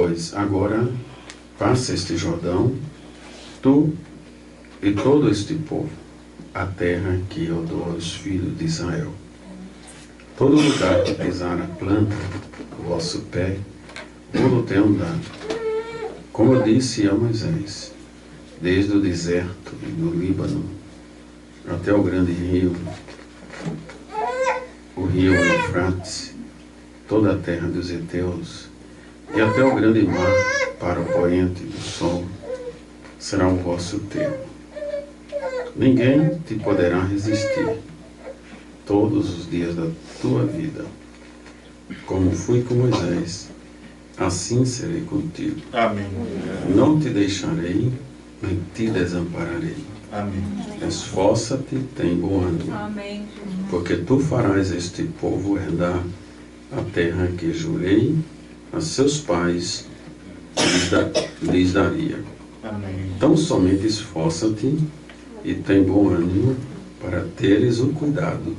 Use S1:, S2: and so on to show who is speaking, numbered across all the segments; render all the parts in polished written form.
S1: pois, agora passa este Jordão, tu e todo este povo, a terra que eu dou aos filhos de Israel. Todo lugar que pisar a planta, o vosso pé, vou tenho dado, como eu disse a Moisés, desde o deserto e do Líbano até o grande rio, o rio Eufrates, toda a terra dos heteus, e até o grande mar para o poente do sol, será o vosso termo. Ninguém te poderá resistir todos os dias da tua vida. Como fui com Moisés, assim serei contigo.
S2: Amém.
S1: Não te deixarei, nem te desampararei.
S2: Amém.
S1: Esforça-te, tem bom ânimo.
S3: Amém.
S1: Porque tu farás este povo herdar a terra que jurei a seus pais lhes daria.
S2: Amém.
S1: Então somente esforça-te e tem bom ânimo para teres o cuidado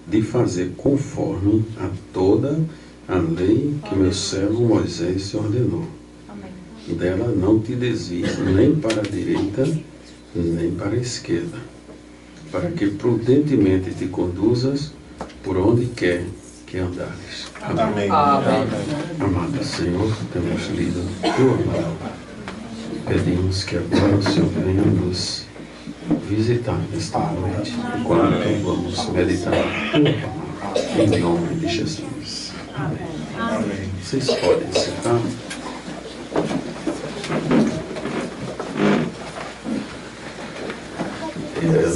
S1: de fazer conforme a toda a lei que meu servo Moisés te ordenou.
S3: Amém.
S1: Dela não te desvies nem para a direita, nem para a esquerda, para que prudentemente te conduzas por onde quer que andares.
S2: Amém.
S1: Amado Senhor, temos lido tua palavra. Pedimos que agora o Senhor venha nos visitar nesta noite, enquanto vamos meditar a tua palavra, em nome de Jesus. Amém. Vocês podem sentar.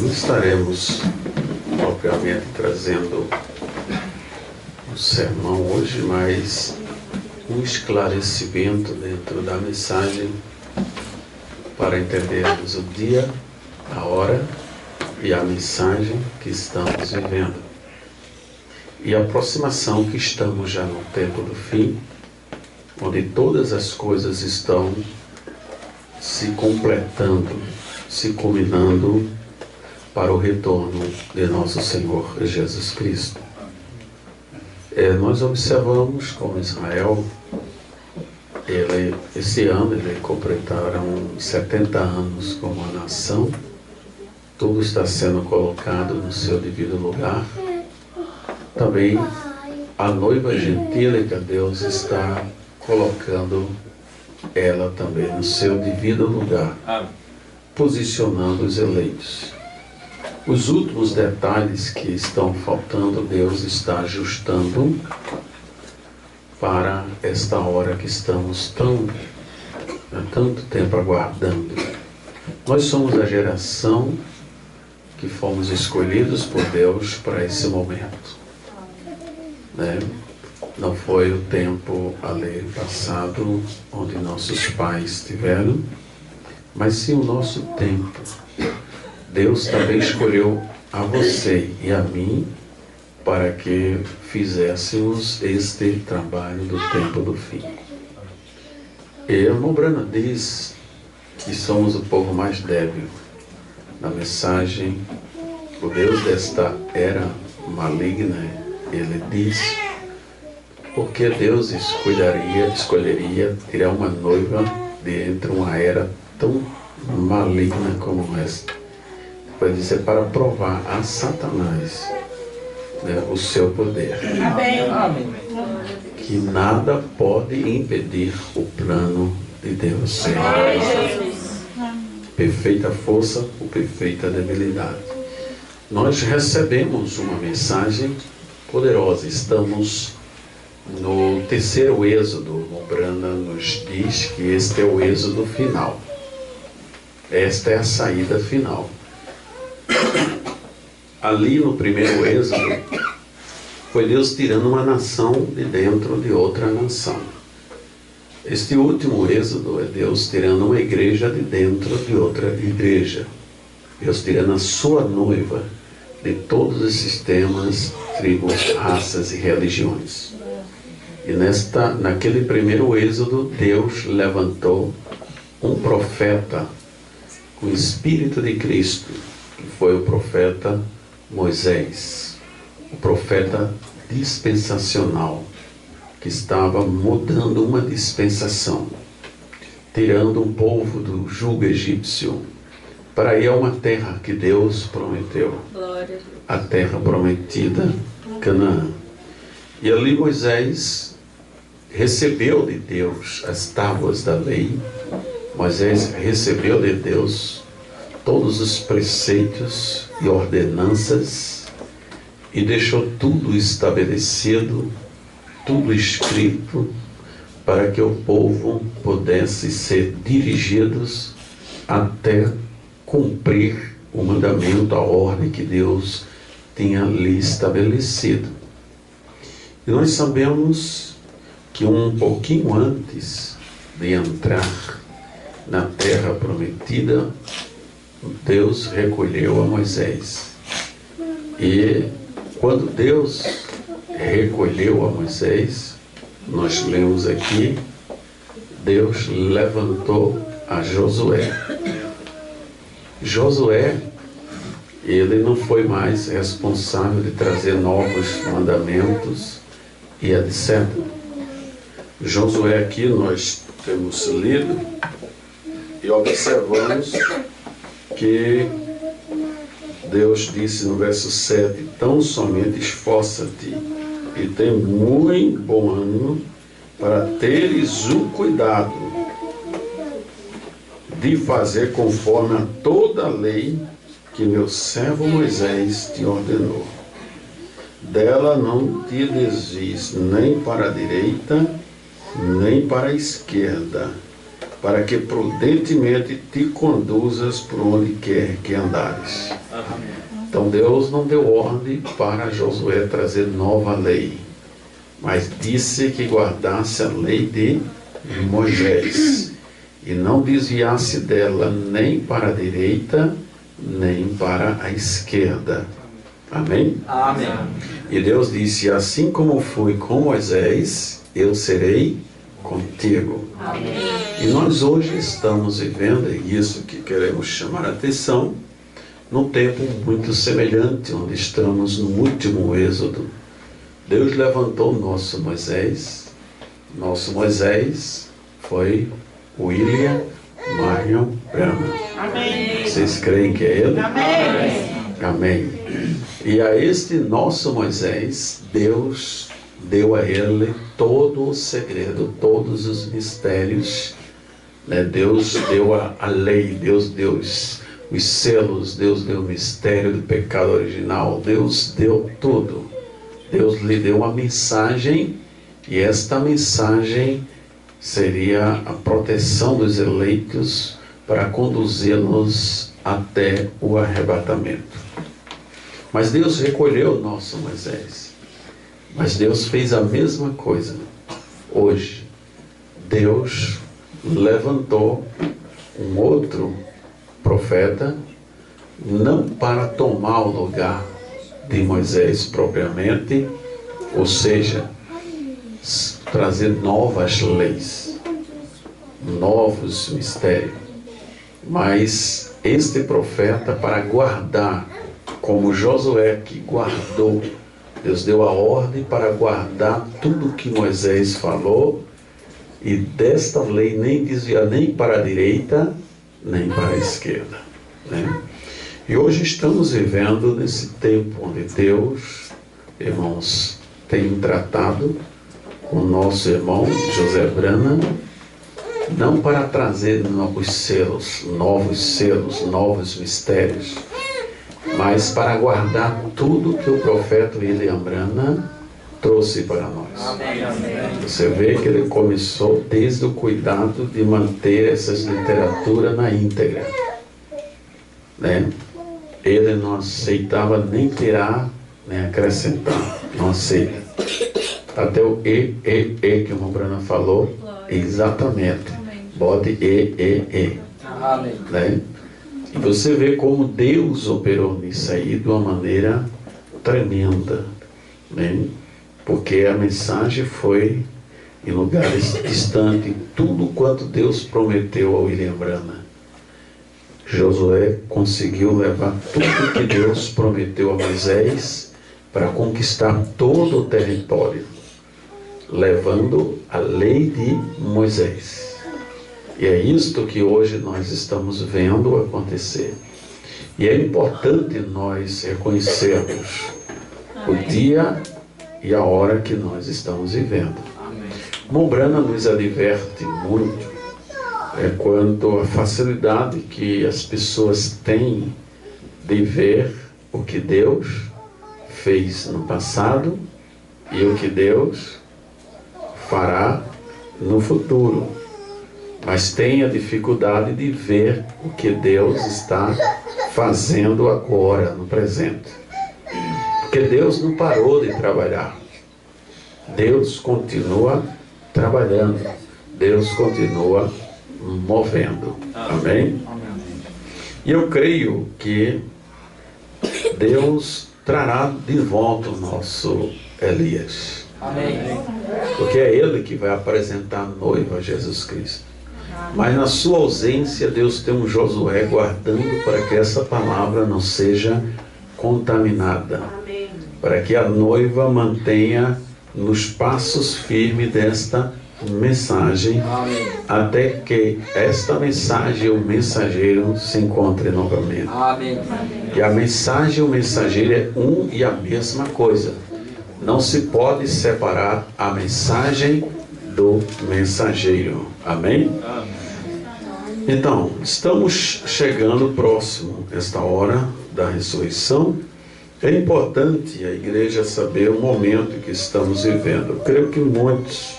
S1: Não estaremos propriamente trazendo um sermão hoje, mas um esclarecimento dentro da mensagem para entendermos o dia, a hora e a mensagem que estamos vivendo. E a aproximação que estamos já no tempo do fim, onde todas as coisas estão se completando, se culminando para o retorno de nosso Senhor Jesus Cristo. Nós observamos como Israel, esse ano eles completaram 70 anos como a nação, tudo está sendo colocado no seu devido lugar. Também a noiva gentílica, Deus está colocando ela também no seu devido lugar, posicionando os eleitos. Os últimos detalhes que estão faltando, Deus está ajustando para esta hora que estamos há tanto tempo aguardando. Nós somos a geração que fomos escolhidos por Deus para esse momento, né? Não foi o tempo ali passado onde nossos pais tiveram, mas sim o nosso tempo. Deus também escolheu a você e a mim para que fizéssemos este trabalho do tempo do fim. E a irmã Brana diz que somos o povo mais débil. Na mensagem, o Deus desta era maligna, ele diz, porque Deus escolheria tirar uma noiva de entre uma era tão maligna como esta. Vai dizer, para provar a Satanás, né, o seu poder.
S3: Amém.
S1: Que nada pode impedir o plano de Deus. Perfeita força ou perfeita debilidade. Nós recebemos uma mensagem poderosa. Estamos no terceiro êxodo. O Brana nos diz que este é o êxodo final. Esta é a saída final. Ali no primeiro êxodo, foi Deus tirando uma nação de dentro de outra nação. Este último êxodo é Deus tirando uma igreja de dentro de outra igreja. Deus tirando a sua noiva de todos os sistemas, tribos, raças e religiões. E naquele primeiro êxodo, Deus levantou um profeta com o Espírito de Cristo, que foi o profeta Moisés, o profeta dispensacional, que estava mudando uma dispensação, tirando um povo do jugo egípcio para ir a uma terra que Deus prometeu, a terra prometida, Canaã. E ali Moisés recebeu de Deus as tábuas da lei. Moisés recebeu de Deus todos os preceitos e ordenanças e deixou tudo estabelecido, tudo escrito, para que o povo pudesse ser dirigidos até cumprir o mandamento, a ordem que Deus tinha ali estabelecido. E nós sabemos que um pouquinho antes de entrar na terra prometida, Deus recolheu a Moisés. E quando Deus recolheu a Moisés, nós lemos aqui, Deus levantou a Josué. Josué, ele não foi mais responsável de trazer novos mandamentos e etc. Josué aqui nós temos lido e observamos que Deus disse no verso 7, tão somente esforça-te e tem muito bom ânimo para teres o cuidado de fazer conforme a toda a lei que meu servo Moisés te ordenou. Dela não te desvies nem para a direita, nem para a esquerda, para que prudentemente te conduzas por onde quer que andares. Então Deus não deu ordem para Josué trazer nova lei, mas disse que guardasse a lei de Moisés e não desviasse dela nem para a direita, nem para a esquerda. Amém?
S3: Amém.
S1: E Deus disse, assim como fui com Moisés, eu serei contigo.
S3: Amém.
S1: E nós hoje estamos vivendo, é isso que queremos chamar a atenção, num tempo muito semelhante, onde estamos no último êxodo. Deus levantou o nosso Moisés. Nosso Moisés foi William Marion Branham.
S3: Amém.
S1: Vocês creem que é ele?
S3: Amém.
S1: Amém. E a este nosso Moisés, Deus deu a ele todo o segredo, todos os mistérios, né? Deus deu a lei, Deus deu os selos, Deus deu o mistério do pecado original, Deus deu tudo. Deus lhe deu uma mensagem, e esta mensagem seria a proteção dos eleitos para conduzi-los até o arrebatamento. Mas Deus recolheu o nosso Moisés. Mas Deus fez a mesma coisa hoje. Deus levantou um outro profeta, não para tomar o lugar de Moisés propriamente, ou seja, trazer novas leis, novos mistérios, mas este profeta para guardar, como Josué que guardou. Deus deu a ordem para guardar tudo que Moisés falou, e desta lei nem desviar nem para a direita, nem para a esquerda, né? E hoje estamos vivendo nesse tempo onde Deus, irmãos, tem tratado com o nosso irmão José Branham, não para trazer novos selos, novos mistérios, mas para guardar tudo que o profeta William Branham trouxe para nós.
S3: Amém. Amém.
S1: Você vê que ele começou desde o cuidado de manter essas literaturas na íntegra, né? Ele não aceitava nem tirar, nem acrescentar, não aceita. Até o que o irmão Branham falou, exatamente. Bote e.
S3: Amém.
S1: Né? E você vê como Deus operou nisso aí de uma maneira tremenda, né? Porque a mensagem foi em lugares distantes, tudo quanto Deus prometeu ao William Branham. Josué conseguiu levar tudo que Deus prometeu a Moisés para conquistar todo o território. levando a lei de Moisés. E é isto que hoje nós estamos vendo acontecer. E é importante nós reconhecermos o dia e a hora que nós estamos vivendo. Mombrana nos adverte muito quanto à facilidade que as pessoas têm de ver o que Deus fez no passado e o que Deus fará no futuro, mas tem a dificuldade de ver o que Deus está fazendo agora, no presente. Porque Deus não parou de trabalhar. Deus continua trabalhando. Deus continua movendo. Amém? E eu creio que Deus trará de volta o nosso Elias.
S2: Amém.
S1: Porque é Ele que vai apresentar a noiva a Jesus Cristo. Mas na sua ausência, Deus tem um Josué guardando para que essa palavra não seja contaminada. Para que a noiva mantenha nos passos firmes desta mensagem, até que esta mensagem e o mensageiro se encontrem novamente.
S2: Amém.
S1: E a mensagem e o mensageiro é um e a mesma coisa. Não se pode separar a mensagem do mensageiro. Amém? Então, estamos chegando próximo esta hora da ressurreição. É importante a igreja saber o momento que estamos vivendo. Eu creio que muitos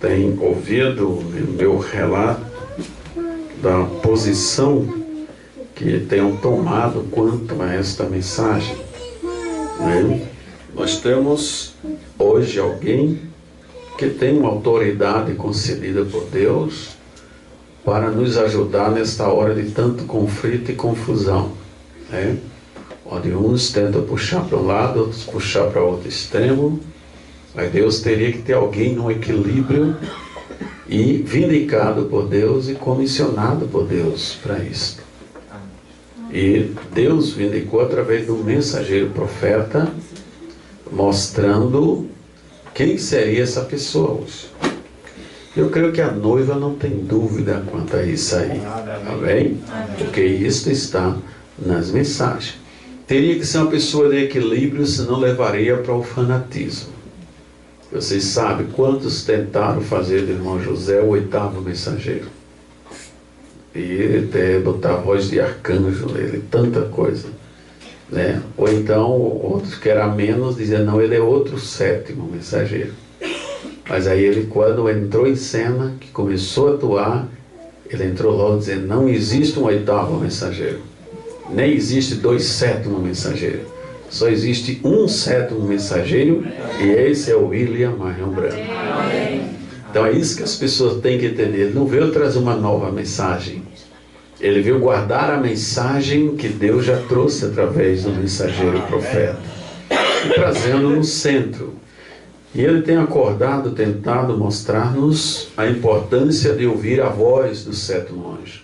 S1: têm ouvido o meu relato da posição que tenham tomado quanto a esta mensagem. Né? Nós temos hoje alguém que tem uma autoridade concedida por Deus para nos ajudar nesta hora de tanto conflito e confusão, né? Onde uns tentam puxar para um lado, outros puxar para outro extremo. Mas Deus teria que ter alguém no equilíbrio e vindicado por Deus e comissionado por Deus para isso. E Deus vindicou através do mensageiro profeta, mostrando quem seria essa pessoa hoje. Eu creio que a noiva não tem dúvida quanto a isso aí. Amém? Porque isso está nas mensagens. Teria que ser uma pessoa de equilíbrio, senão levaria para o fanatismo. Vocês sabem quantos tentaram fazer do irmão José o 8º mensageiro. E ele até botar a voz de arcanjo nele, tanta coisa. Né? Ou então outros que era menos diziam, não, ele é outro 7º mensageiro. Mas aí ele, quando entrou em cena, que começou a atuar, ele entrou logo dizendo, não existe um 8º mensageiro. Nem existe 2 7º mensageiros. Só existe um 7º mensageiro, e esse é o William Marion Branco. Então é isso que as pessoas têm que entender. Ele não veio trazer uma nova mensagem. Ele veio guardar a mensagem que Deus já trouxe através do mensageiro profeta, e trazendo no centro. E ele tem acordado, tentado mostrar-nos a importância de ouvir a voz do 7º anjo.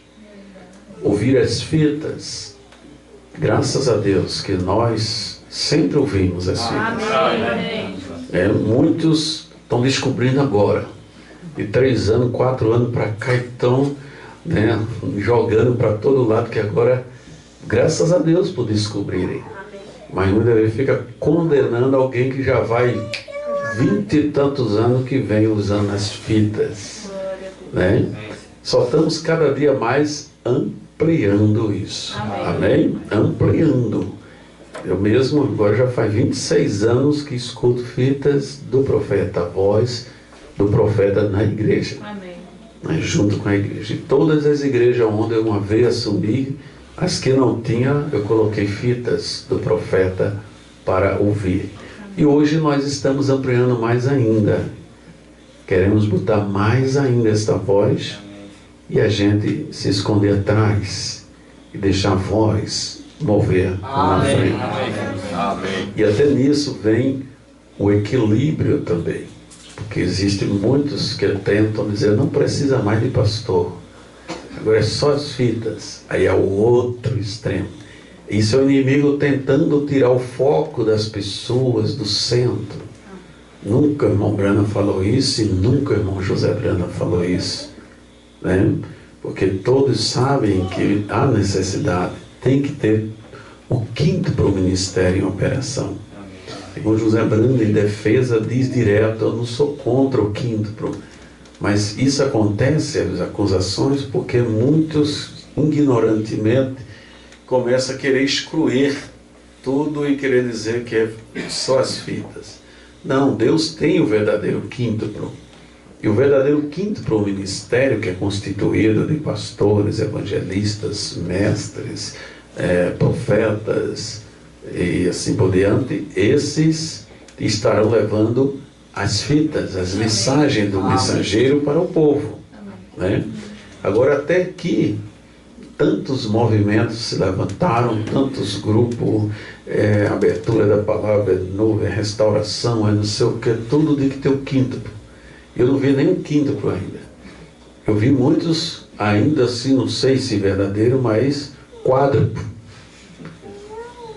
S1: Ouvir as fitas. Graças a Deus que nós sempre ouvimos as fitas. Muitos estão descobrindo agora. De 3 anos, 4 anos para cá, estão jogando para todo lado, que agora, graças a Deus por descobrirem. Mas muitas vezes fica condenando alguém que já vai 20 e tantos anos que vem usando as fitas. Né? Só estamos cada dia mais ampliando isso. Amém? Ampliando. Eu mesmo agora já faz 26 anos que escuto fitas do profeta, a voz do profeta na igreja.
S3: Amém.
S1: Junto com a igreja. E todas as igrejas onde eu uma vez assumi, as que não tinha, eu coloquei fitas do profeta para ouvir. E hoje nós estamos ampliando mais ainda. Queremos botar mais ainda esta voz e a gente se esconder atrás e deixar a voz mover na frente.
S2: Amém.
S1: E até nisso vem o equilíbrio também. Porque existem muitos que tentam dizer, não precisa mais de pastor. Agora é só as fitas. Aí é o outro extremo. Isso é o inimigo tentando tirar o foco das pessoas do centro. Nunca o irmão Brana falou isso e nunca o irmão José Brana falou isso, né? Porque todos sabem que há necessidade, tem que ter o quinto para o ministério em operação. O irmão José Brana, em defesa, diz direto: eu não sou contra o quinto, mas isso acontece, as acusações, porque muitos, ignorantemente, começam a querer excluir tudo e querer dizer que é só as fitas. Não, Deus tem o verdadeiro quíntuplo. E o verdadeiro quíntuplo ministério, que é constituído de pastores, evangelistas, mestres, profetas e assim por diante, esses estarão levando as fitas, as mensagens do mensageiro para o povo, né? Agora, até aqui, tantos movimentos se levantaram, tantos grupos, abertura da palavra nova, restauração, não sei o que, tudo de que tem o quíntuplo. Eu não vi nenhum quíntuplo ainda. Eu vi muitos, ainda assim, não sei se verdadeiro, mas quádruplo.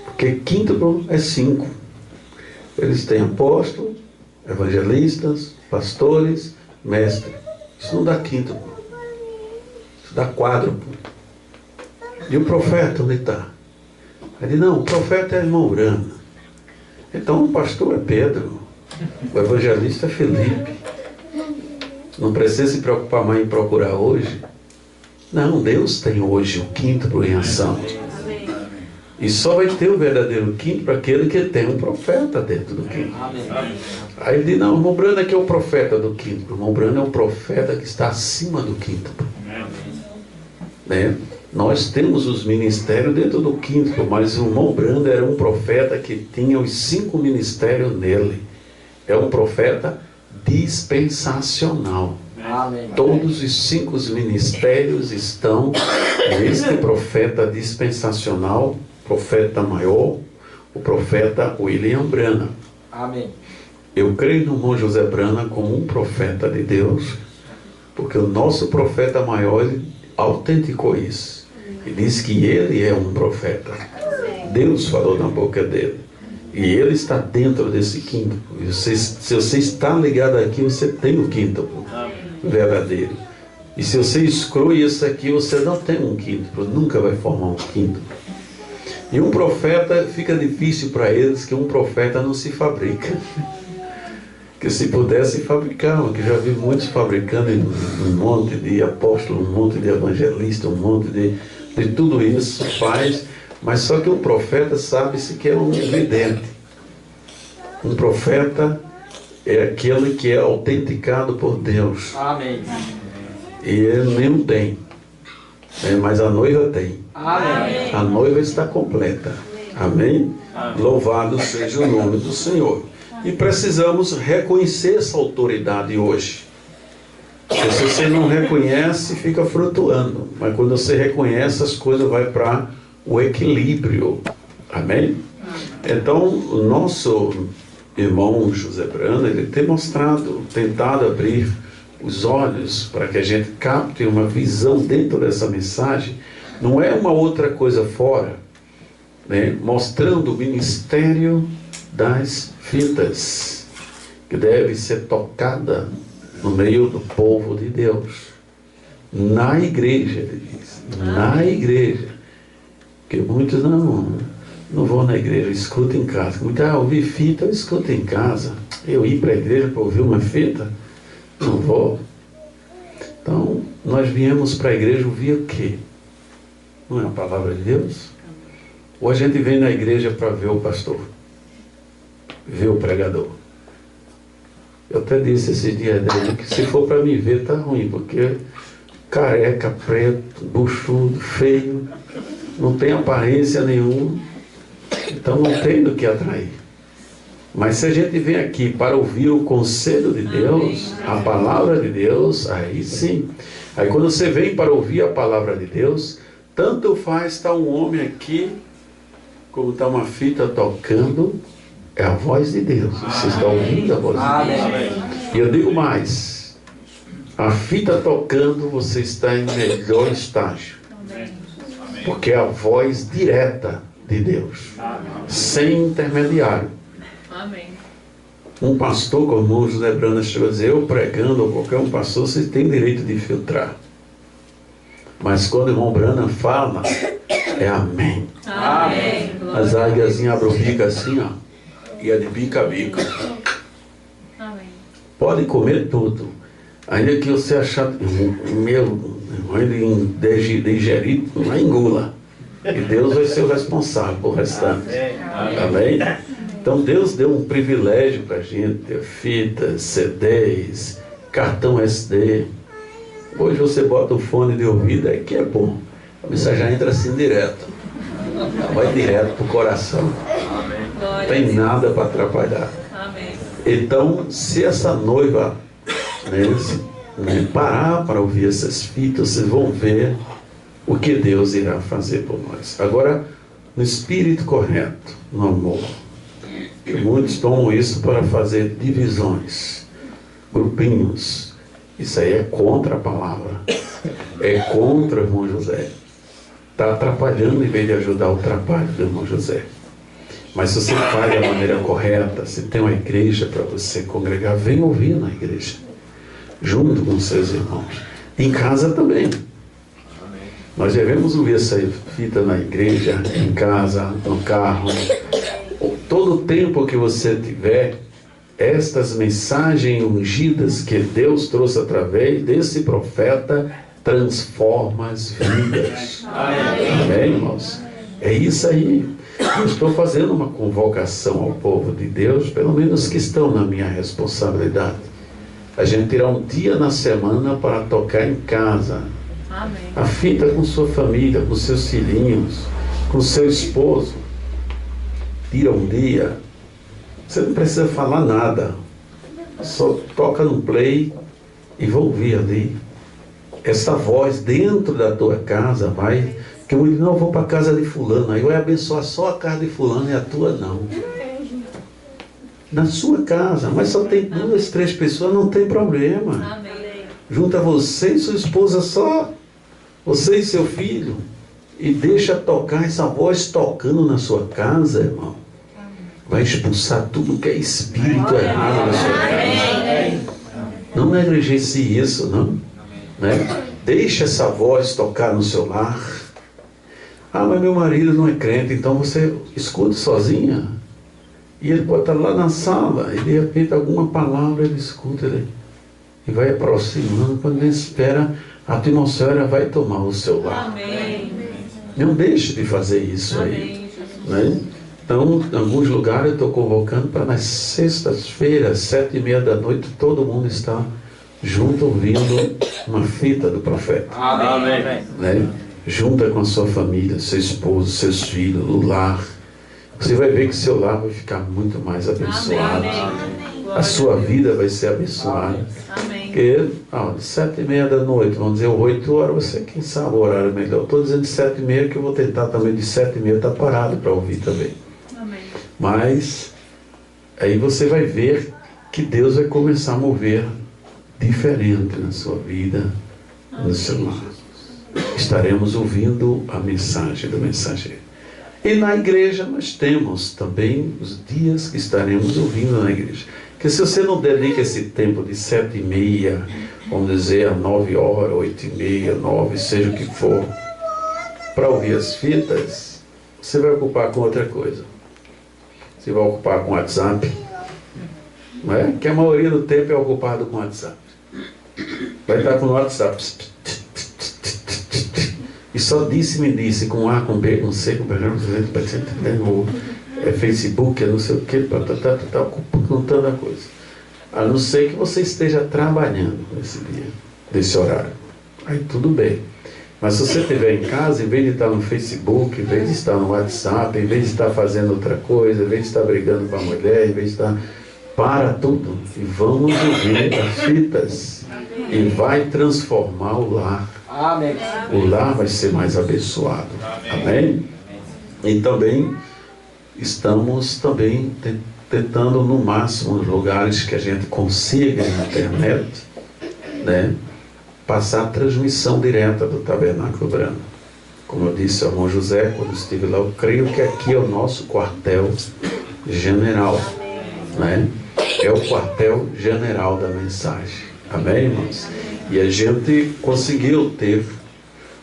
S1: Porque quíntuplo é 5. Eles têm apóstolo, evangelistas, pastores, mestres. Isso não dá quíntuplo. Isso dá quádruplo. E o profeta, onde está? Ele diz: não, o profeta é irmão Brana. Então o pastor é Pedro. O evangelista é Felipe. Não precisa se preocupar mais em procurar hoje. Não, Deus tem hoje o quíntuplo em ação. E só vai ter o verdadeiro quinto para aquele que tem um profeta dentro do quinto. Aí ele diz: não, o irmão Brana que é o profeta do quinto. O irmão Brana é o profeta que está acima do quinto, né? Nós temos os ministérios dentro do quinto, mas o irmão Brana era um profeta que tinha os 5 ministérios nele. É um profeta dispensacional.
S2: Amém.
S1: Todos os 5 ministérios estão neste profeta dispensacional, profeta maior, o profeta William Brana.
S2: Amém.
S1: Eu creio no irmão José Brana como um profeta de Deus, porque o nosso profeta maior autenticou isso. E disse que ele é um profeta. Deus falou na boca dele. E ele está dentro desse quíntuplo. Se você está ligado aqui, você tem o quíntuplo verdadeiro. E se você exclui isso aqui, você não tem um quíntuplo. Nunca vai formar um quíntuplo. E um profeta, fica difícil para eles que um profeta não se fabrica. Que se pudesse fabricavam, que já vi muitos fabricando um monte de apóstolos, um monte de evangelistas, um monte de tudo isso faz, mas só que um profeta sabe-se que é um vidente. Um profeta é aquele que é autenticado por Deus.
S2: Amém.
S1: E ele nem tem, mas a noiva tem.
S2: Amém.
S1: A noiva está completa. Amém?
S3: Amém.
S1: Louvado seja o nome do Senhor. E precisamos reconhecer essa autoridade hoje. Porque se você não reconhece, fica flutuando. Mas quando você reconhece, as coisas vão para o equilíbrio. Amém? Então, o nosso irmão José Brana, ele tem tentado abrir os olhos para que a gente capte uma visão dentro dessa mensagem. Não é uma outra coisa fora, né? Mostrando o ministério das fitas, que deve ser tocada no meio do povo de Deus, na igreja, ele diz, na igreja. Porque muitos não vão na igreja, escuta em casa. Muitos, ouvir fita, eu escuto em casa. Eu ir para a igreja para ouvir uma fita? Não vou. Então, nós viemos para a igreja ouvir o quê? Não é a palavra de Deus? Ou a gente vem na igreja para ver o pastor, ver o pregador? Eu até disse esses dias dele que se for para me ver, tá ruim, porque careca, preto, buchudo, feio, não tem aparência nenhuma, então não tem do que atrair. Mas se a gente vem aqui para ouvir o conselho de Deus, a palavra de Deus, aí sim. Aí quando você vem para ouvir a palavra de Deus, tanto faz estar um homem aqui, como está uma fita tocando, é a voz de Deus. Você está ouvindo a voz de Deus. E eu digo mais, a fita tocando, você está em melhor estágio. Porque é a voz direta de Deus, sem intermediário.
S3: Amém.
S1: Um pastor, como o irmão José Brana chegou a dizer, eu pregando, ou qualquer um pastor, você tem direito de filtrar. Mas quando o irmão Brana fala, é amém.
S3: Amém.
S1: As águiazinhas abrem o bico assim, ó, e é de bico a bico.
S3: Amém.
S1: Pode comer tudo. Ainda que você achar, ele digerir, não engula. E Deus vai ser o responsável por restante. Amém? Então Deus deu um privilégio para a gente ter fitas, CDs, cartão SD. Hoje você bota o fone de ouvido, aí que é bom. A mensagem entra assim direto. Vai direto para o coração. Não tem nada para atrapalhar.
S3: Amém.
S1: Então, se essa noiva parar para ouvir essas fitas, vocês vão ver o que Deus irá fazer por nós. Agora, no espírito correto, no amor. Muitos tomam isso para fazer divisões, grupinhos. Isso aí é contra a palavra. É contra o irmão José. Está atrapalhando em vez de ajudar o trabalho do irmão José. Mas se você faz da maneira correta, se tem uma igreja para você congregar, vem ouvir na igreja, junto com seus irmãos. Em casa também. Nós devemos ouvir essa fita na igreja, em casa, no carro. Todo o tempo que você tiver, estas mensagens ungidas que Deus trouxe através desse profeta, transforma as vidas. Amém, irmãos? É isso aí. Eu estou fazendo uma convocação ao povo de Deus, pelo menos que estão na minha responsabilidade. A gente terá um dia na semana para tocar em casa.
S3: Amém.
S1: A fita com sua família, com seus filhinhos, com seu esposo. Tira um dia. Você não precisa falar nada. Só toca no play e vão ouvir ali. Essa voz dentro da tua casa vai... Que eu digo, não, eu vou para a casa de fulano. Aí vai abençoar só a casa de fulano e a tua não. Na sua casa. Mas só tem 2, 3 pessoas, não tem problema.
S3: Amém.
S1: Junta você e sua esposa só. Você e seu filho. E deixa tocar essa voz tocando na sua casa, irmão. Vai expulsar tudo que é espírito errado na sua casa. Não negligencie isso, não. Né? Deixa essa voz tocar no seu lar. Ah, mas meu marido não é crente, então você escuta sozinha. E ele pode estar lá na sala, e de repente alguma palavra ele escuta, e vai aproximando, quando ele espera, a atmosfera vai tomar o seu lar.
S3: Amém.
S1: Não deixe de fazer isso aí. Né? Então, em alguns lugares eu estou convocando para nas sextas-feiras, 7h30 da noite, todo mundo está junto ouvindo uma fita do profeta.
S2: Amém.
S1: Né? Junta com a sua família, seu esposo, seus filhos, o lar. Você vai ver que seu lar vai ficar muito mais abençoado. A sua vida vai ser abençoada.
S3: Amém.
S1: Porque, de 7h30 da noite, vamos dizer 8 horas, você quem sabe o horário melhor. Estou dizendo de 7h30 que eu vou tentar também de 7h30 estar parado para ouvir também.
S3: Amém.
S1: Mas aí você vai ver que Deus vai começar a mover diferente na sua vida, no seu lar. Estaremos ouvindo a mensagem do mensageiro. E na igreja nós temos também os dias que estaremos ouvindo na igreja. Porque se você não dedica esse tempo de 7h30, vamos dizer, a 9 horas, 8h30, 9, seja o que for, para ouvir as fitas, você vai ocupar com outra coisa. Você vai ocupar com WhatsApp, não é? Que a maioria do tempo é ocupado com WhatsApp. Vai estar com o WhatsApp. E só disse-me disse, com A, com B, com C, com B, é Facebook, é não sei o que, está contando a coisa. A não ser que você esteja trabalhando nesse dia, nesse horário. Aí tudo bem. Mas se você estiver em casa, em vez de estar no Facebook, em vez de estar no WhatsApp, em vez de estar fazendo outra coisa, em vez de estar brigando com a mulher, em vez de estar... Para tudo e vamos ouvir as fitas. E vai transformar o lar.
S2: Amém.
S1: O lar vai ser mais abençoado. Amém? E também estamos tentando no máximo nos lugares que a gente consiga na internet, né, passar a transmissão direta do Tabernáculo Brana. Como eu disse ao irmão José quando estive lá, eu creio que aqui é o nosso quartel general, né? é o quartel-general da mensagem. Amém, irmãos? E a gente conseguiu ter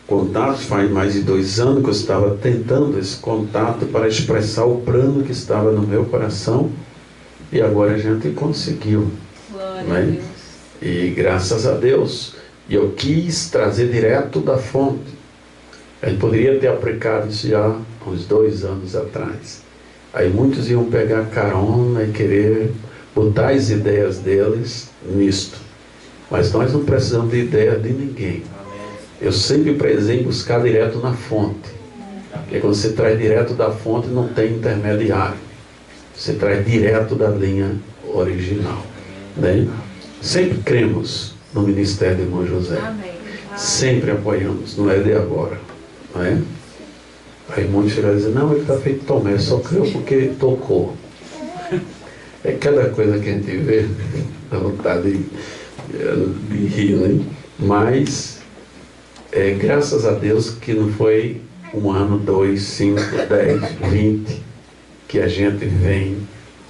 S1: contato, faz mais de 2 anos que eu estava tentando esse contato para expressar o plano que estava no meu coração, e agora a gente conseguiu.
S3: Glória
S1: Né?
S3: a Deus.
S1: E graças a Deus, eu quis trazer direto da fonte. Ele poderia ter aplicado isso já uns 2 anos atrás. Aí muitos iam pegar carona e querer botar as ideias deles nisto. Mas nós não precisamos de ideia de ninguém. Eu sempre prezei em buscar direto na fonte. Porque quando você traz direto da fonte, não tem intermediário. Você traz direto da linha original. Né? Sempre cremos no ministério de irmão José.
S3: Amém.
S1: Sempre apoiamos, não é de agora. Não é? Aí muitos chegam dizer, não, ele está feito Tomé, só creu porque tocou. É cada coisa que a gente vê, dá vontade de rir, né? Mas, graças a Deus que não foi 1 ano, 2, 5, 10, 20, que a gente vem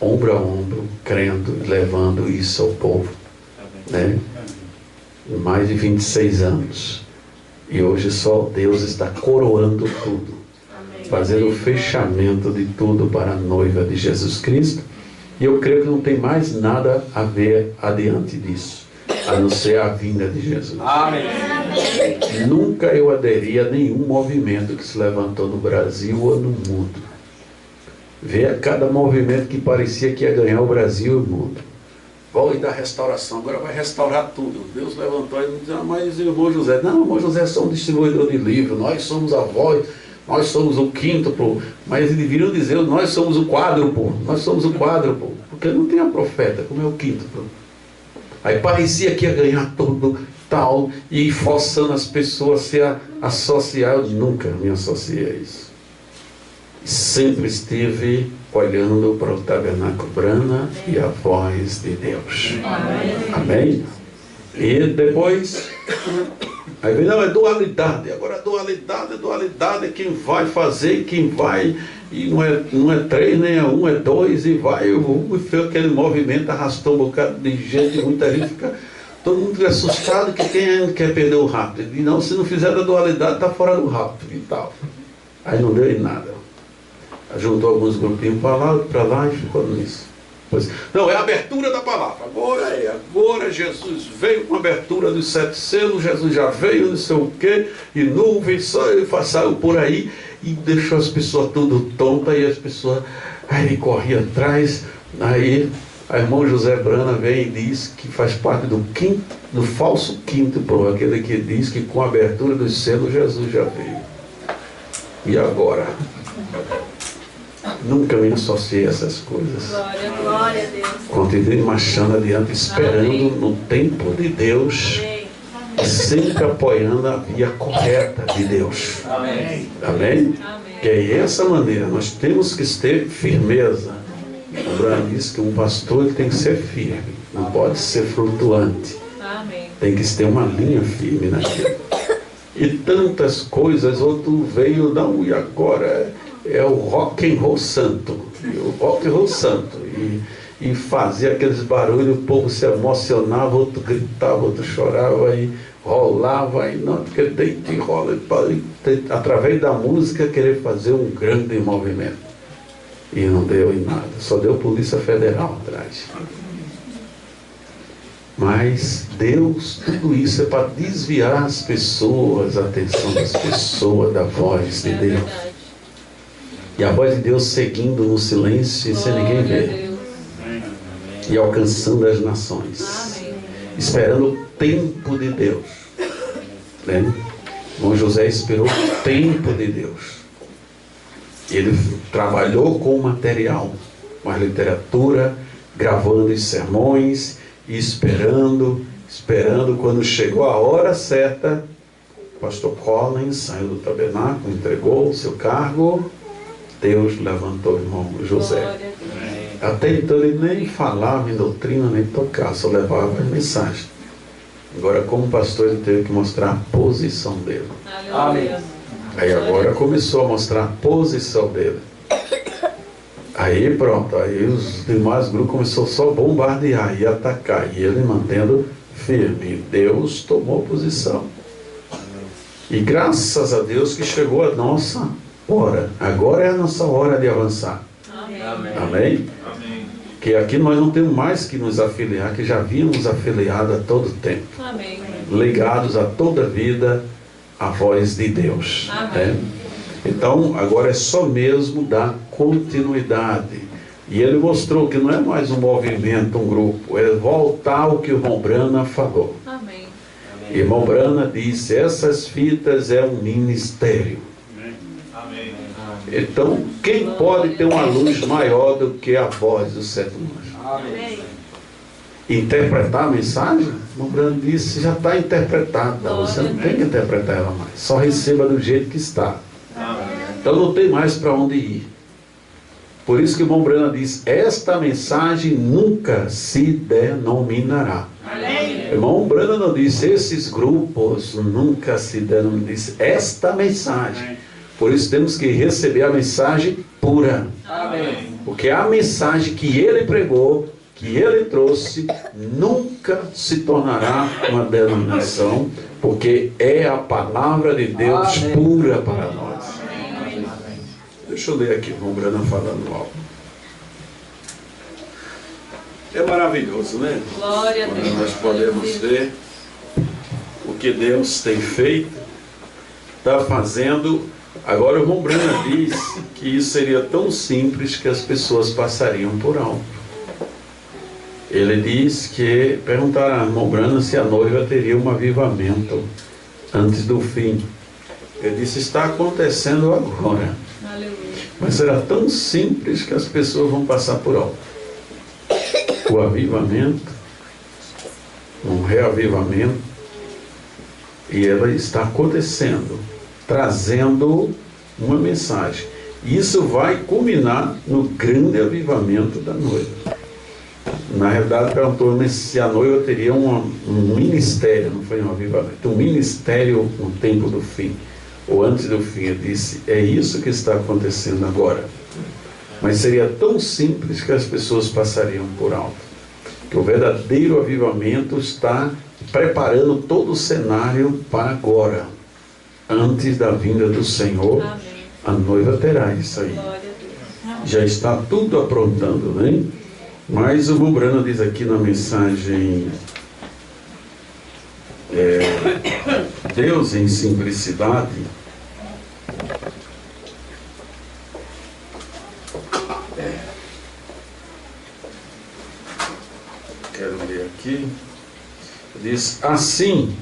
S1: ombro a ombro, crendo, levando isso ao povo. Né? Mais de 26 anos. E hoje só Deus está coroando tudo. Fazendo o fechamento de tudo para a noiva de Jesus Cristo. E eu creio que não tem mais nada a ver adiante disso, a não ser a vinda de Jesus.
S2: Amém.
S1: Nunca eu aderi a nenhum movimento que se levantou no Brasil ou no mundo. Vê a cada movimento que parecia que ia ganhar o Brasil e o mundo. Voz da restauração, agora vai restaurar tudo. Deus levantou e disse, mas irmão José, não, irmão José é só um distribuidor de livros, nós somos a voz, nós somos o quíntuplo, mas eles deveriam dizer, nós somos o quádruplo, porque não tem a profeta, como é o quíntuplo. Aí parecia que ia ganhar tudo, tal, e forçando as pessoas a se associar. Eu nunca me associei a isso. Sempre estive olhando para o tabernáculo Brana e a voz de Deus. Amém? E depois, aí vem, não, é dualidade. Agora dualidade, quem vai fazer, quem vai, e não é 3, nem é 1, é 2, e vai, aquele movimento arrastou um bocado de gente, muita gente fica, todo mundo fica assustado que quem quer perder o rapto. E não, se não fizer a dualidade, está fora do rapto e tal. Aí não deu em nada. Juntou alguns grupinhos para lá e ficou nisso. Pois, não, é a abertura da palavra. Agora Jesus veio com a abertura dos 7 selos, Jesus já veio, não sei o quê, e nuvem, saiu por aí e deixou as pessoas tudo tontas, e as pessoas, aí ele corria atrás, aí a irmão José Brana vem e diz que faz parte do falso quíntuplo, aquele que diz que com a abertura dos selos Jesus já veio. E agora? Nunca me associei a essas coisas.
S3: Glória a Deus.
S1: Continuei marchando adiante, esperando no tempo de Deus.
S3: Amém.
S1: E sempre apoiando a via correta de Deus.
S2: Amém.
S1: Amém? Que é essa maneira, nós temos que ter firmeza. O Brano disse que um pastor tem que ser firme, não pode ser flutuante.
S3: Amém.
S1: Tem que ter uma linha firme naquilo. E tantas coisas, outro veio, não, e agora é o rock and roll santo. E o rock and roll santo. E fazia aqueles barulhos, o povo se emocionava, outro gritava, outro chorava, e rolava, e não, porque deita e rola, através da música querer fazer um grande movimento. E não deu em nada, só deu Polícia Federal atrás. Mas Deus, tudo isso é para desviar as pessoas, a atenção das pessoas da voz de Deus. E a voz de Deus seguindo no silêncio e sem ninguém ver. E alcançando as nações. Esperando o tempo de Deus. Né? Irmão José esperou o tempo de Deus. Ele trabalhou com o material, com a literatura, gravando os sermões, e esperando quando chegou a hora certa, o pastor Collins saiu do tabernáculo, entregou o seu cargo, Deus levantou o irmão José. Até então ele nem falava em doutrina, nem tocava, só levava a mensagem. Agora, como pastor, ele teve que mostrar a posição dele.
S2: Amém.
S1: Aí agora começou a mostrar a posição dele. Aí pronto, aí os demais grupos começaram só a bombardear e atacar, e ele mantendo firme. Deus tomou posição. E graças a Deus que chegou a nossa hora. Agora é a nossa hora de avançar.
S3: Amém.
S1: Amém? Que aqui nós não temos mais que nos afiliar, que já vimos afiliado a todo tempo.
S3: Amém.
S1: Ligados a toda a vida à voz de Deus.
S3: Amém.
S1: Então, agora é só mesmo dar continuidade. E ele mostrou que não é mais um movimento, um grupo, é voltar ao que o irmão Brana falou.
S3: Amém.
S1: Irmão Brana disse, essas fitas é um ministério. Então, quem pode ter uma luz maior do que a voz do sétimo anjo?
S3: Amém.
S1: Interpretar a mensagem? Irmão Brana disse, já está interpretada, você não tem que interpretar ela mais, só receba do jeito que está. Então não tem mais para onde ir. Por isso que o irmão Brana diz, esta mensagem nunca se denominará.
S3: Amém.
S1: Irmão Brana não disse, esses grupos nunca se denominarão, disse, esta mensagem. Por isso temos que receber a mensagem pura.
S3: Amém.
S1: Porque a mensagem que ele pregou, que ele trouxe, nunca se tornará uma denominação, porque é a palavra de Deus pura para nós. Deixa eu ler aqui, o irmão Brana falando algo. É maravilhoso, né?
S3: Glória a Deus.
S1: Quando nós podemos ver o que Deus tem feito, está fazendo. Agora o irmão Brana diz que isso seria tão simples que as pessoas passariam por alto. Ele diz que perguntaram ao irmão Brana se a noiva teria um avivamento antes do fim. Ele disse, está acontecendo agora.
S3: Aleluia.
S1: Mas será tão simples que as pessoas vão passar por alto. O avivamento, um reavivamento, e ela está acontecendo, trazendo uma mensagem. Isso vai culminar no grande avivamento da noiva. Na realidade, perguntou se a noiva teria um ministério, não foi um avivamento, um ministério no tempo do fim, ou antes do fim. Ele disse, é isso que está acontecendo agora. Mas seria tão simples que as pessoas passariam por alto. Que o verdadeiro avivamento está preparando todo o cenário para agora. Antes da vinda do Senhor, amém, a noiva terá isso aí. Já está tudo aprontando, né? Mas o irmão Brana diz aqui na mensagem Deus em simplicidade. Quero ler aqui. Diz assim,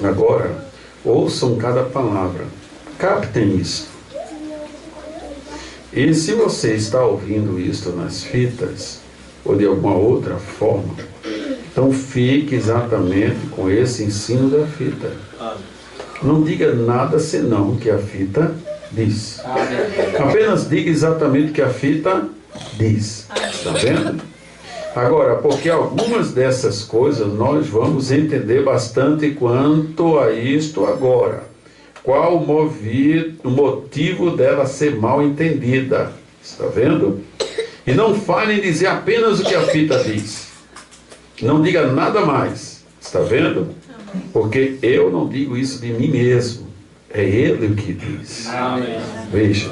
S1: agora, ouçam cada palavra, captem isto. E se você está ouvindo isto nas fitas, ou de alguma outra forma, então fique exatamente com esse ensino da fita. Não diga nada senão o que a fita diz. Apenas diga exatamente o que a fita diz. Está vendo? Agora, porque algumas dessas coisas nós vamos entender bastante quanto a isto agora. Qual o motivo dela ser mal entendida? Está vendo? E não fale em dizer apenas o que a fita diz. Não diga nada mais. Está vendo? Porque eu não digo isso de mim mesmo. É Ele o que diz. Amém. Veja,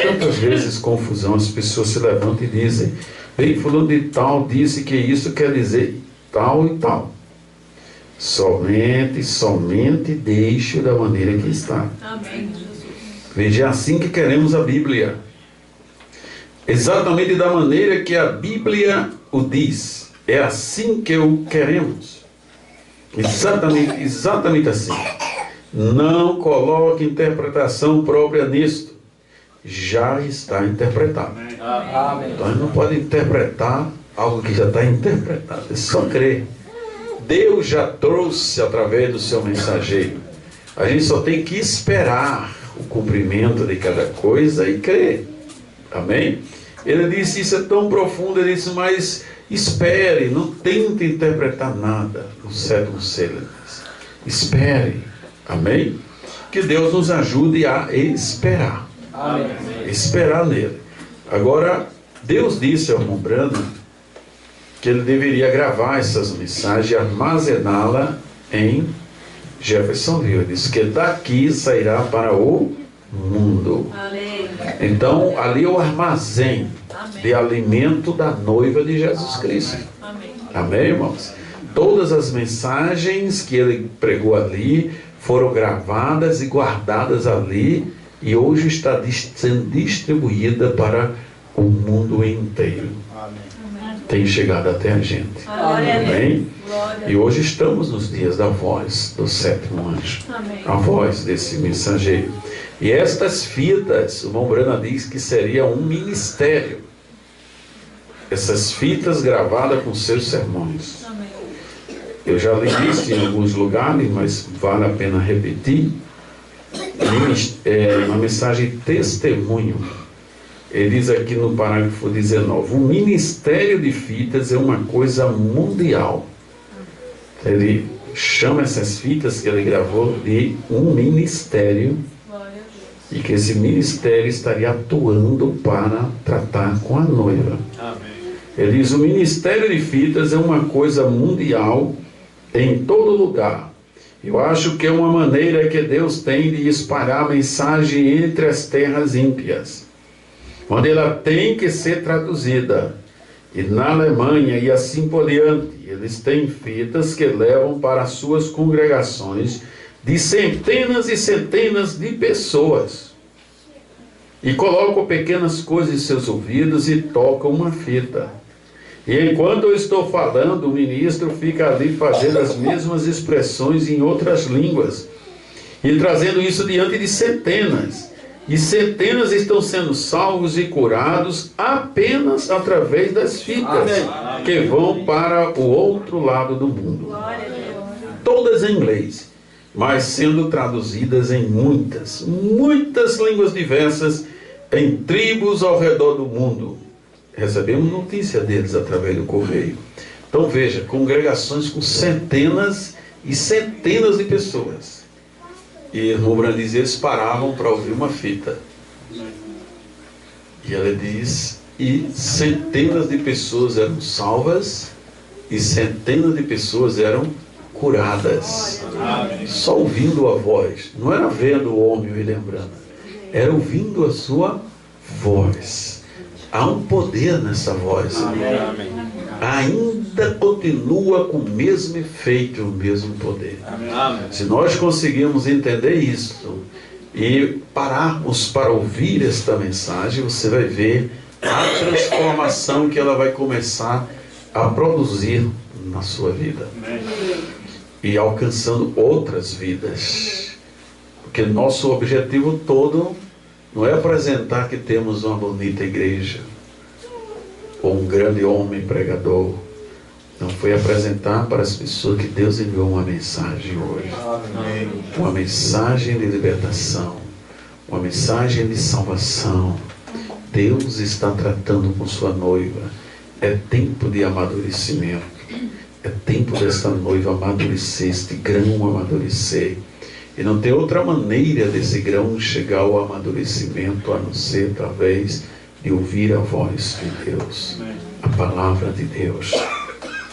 S1: tantas vezes confusão, as pessoas se levantam e dizem, bem, fulano de tal disse que isso quer dizer tal e tal. Somente deixe da maneira que está. Amém, Jesus. Veja, é assim que queremos a Bíblia. Exatamente da maneira que a Bíblia o diz. É assim que o queremos. Exatamente assim. Não coloque interpretação própria nisto. Já está interpretado. Amém. Então a gente não pode interpretar algo que já está interpretado. É só crer. Deus já trouxe através do seu mensageiro. A gente só tem que esperar o cumprimento de cada coisa e crer. Amém? Ele disse, isso é tão profundo, ele disse, mas espere, não tente interpretar nada. No sétimo selo, espere. Amém? Que Deus nos ajude a esperar. Amém. Esperar nele. Agora, Deus disse ao irmão Branham que ele deveria gravar essas mensagens e armazená-la em Jeffersonville. Ele disse que daqui sairá para o mundo.
S3: Amém.
S1: Então, ali é o armazém
S3: Amém.
S1: de alimento da noiva de Jesus Cristo.
S3: Amém.
S1: Amém, irmãos? Todas as mensagens que ele pregou ali foram gravadas e guardadas ali, e hoje está sendo distribuída para o mundo inteiro. Tem chegado até a gente.
S3: Glória a Deus.
S1: Amém?
S3: Glória.
S1: E hoje estamos nos dias da voz do sétimo anjo.
S3: Amém.
S1: A voz desse mensageiro. E estas fitas, o irmão Branham diz que seria um ministério. Essas fitas gravadas com seus sermões.
S3: Amém.
S1: Eu já li isso em alguns lugares, mas vale a pena repetir. Uma mensagem testemunho. Ele diz aqui no parágrafo 19: o ministério de fitas é uma coisa mundial. Ele chama essas fitas que ele gravou de um ministério,
S3: Glória a Deus.
S1: e que esse ministério estaria atuando para tratar com a noiva.
S2: Amém.
S1: Ele diz: o ministério de fitas é uma coisa mundial em todo lugar. Eu acho que é uma maneira que Deus tem de espalhar a mensagem entre as terras ímpias, onde ela tem que ser traduzida. E na Alemanha e assim por diante, eles têm fitas que levam para as suas congregações de centenas e centenas de pessoas. E colocam pequenas coisas em seus ouvidos e tocam uma fita. E enquanto eu estou falando, o ministro fica ali fazendo as mesmas expressões em outras línguas, e trazendo isso diante de centenas. E centenas estão sendo salvos e curados apenas através das fitas. Amém. Que vão para o outro lado do mundo.
S3: Glória a Deus.
S1: Todas em inglês, mas sendo traduzidas em muitas línguas diversas, em tribos ao redor do mundo. Recebemos notícia deles através do correio. Então veja, congregações com centenas e centenas de pessoas. E o irmão Branham diz, eles paravam para ouvir uma fita. E ela diz, e centenas de pessoas eram salvas, e centenas de pessoas eram curadas. Só ouvindo a voz. Não era vendo o homem e lembrando. Era ouvindo a sua voz. Há um poder nessa voz. Ainda continua com o mesmo efeito e o mesmo poder. Se nós conseguirmos entender isso e pararmos para ouvir esta mensagem, você vai ver a transformação que ela vai começar a produzir na sua vida. E alcançando outras vidas. Porque nosso objetivo todo não é apresentar que temos uma bonita igreja ou um grande homem pregador. Não, foi apresentar para as pessoas que Deus enviou uma mensagem hoje. Amém. Uma mensagem de libertação, uma mensagem de salvação. Deus está tratando com sua noiva. É tempo de amadurecimento. É tempo desta noiva amadurecer, este grão amadurecer. E não tem outra maneira desse grão chegar ao amadurecimento a não ser através de ouvir a voz de Deus, a palavra de Deus.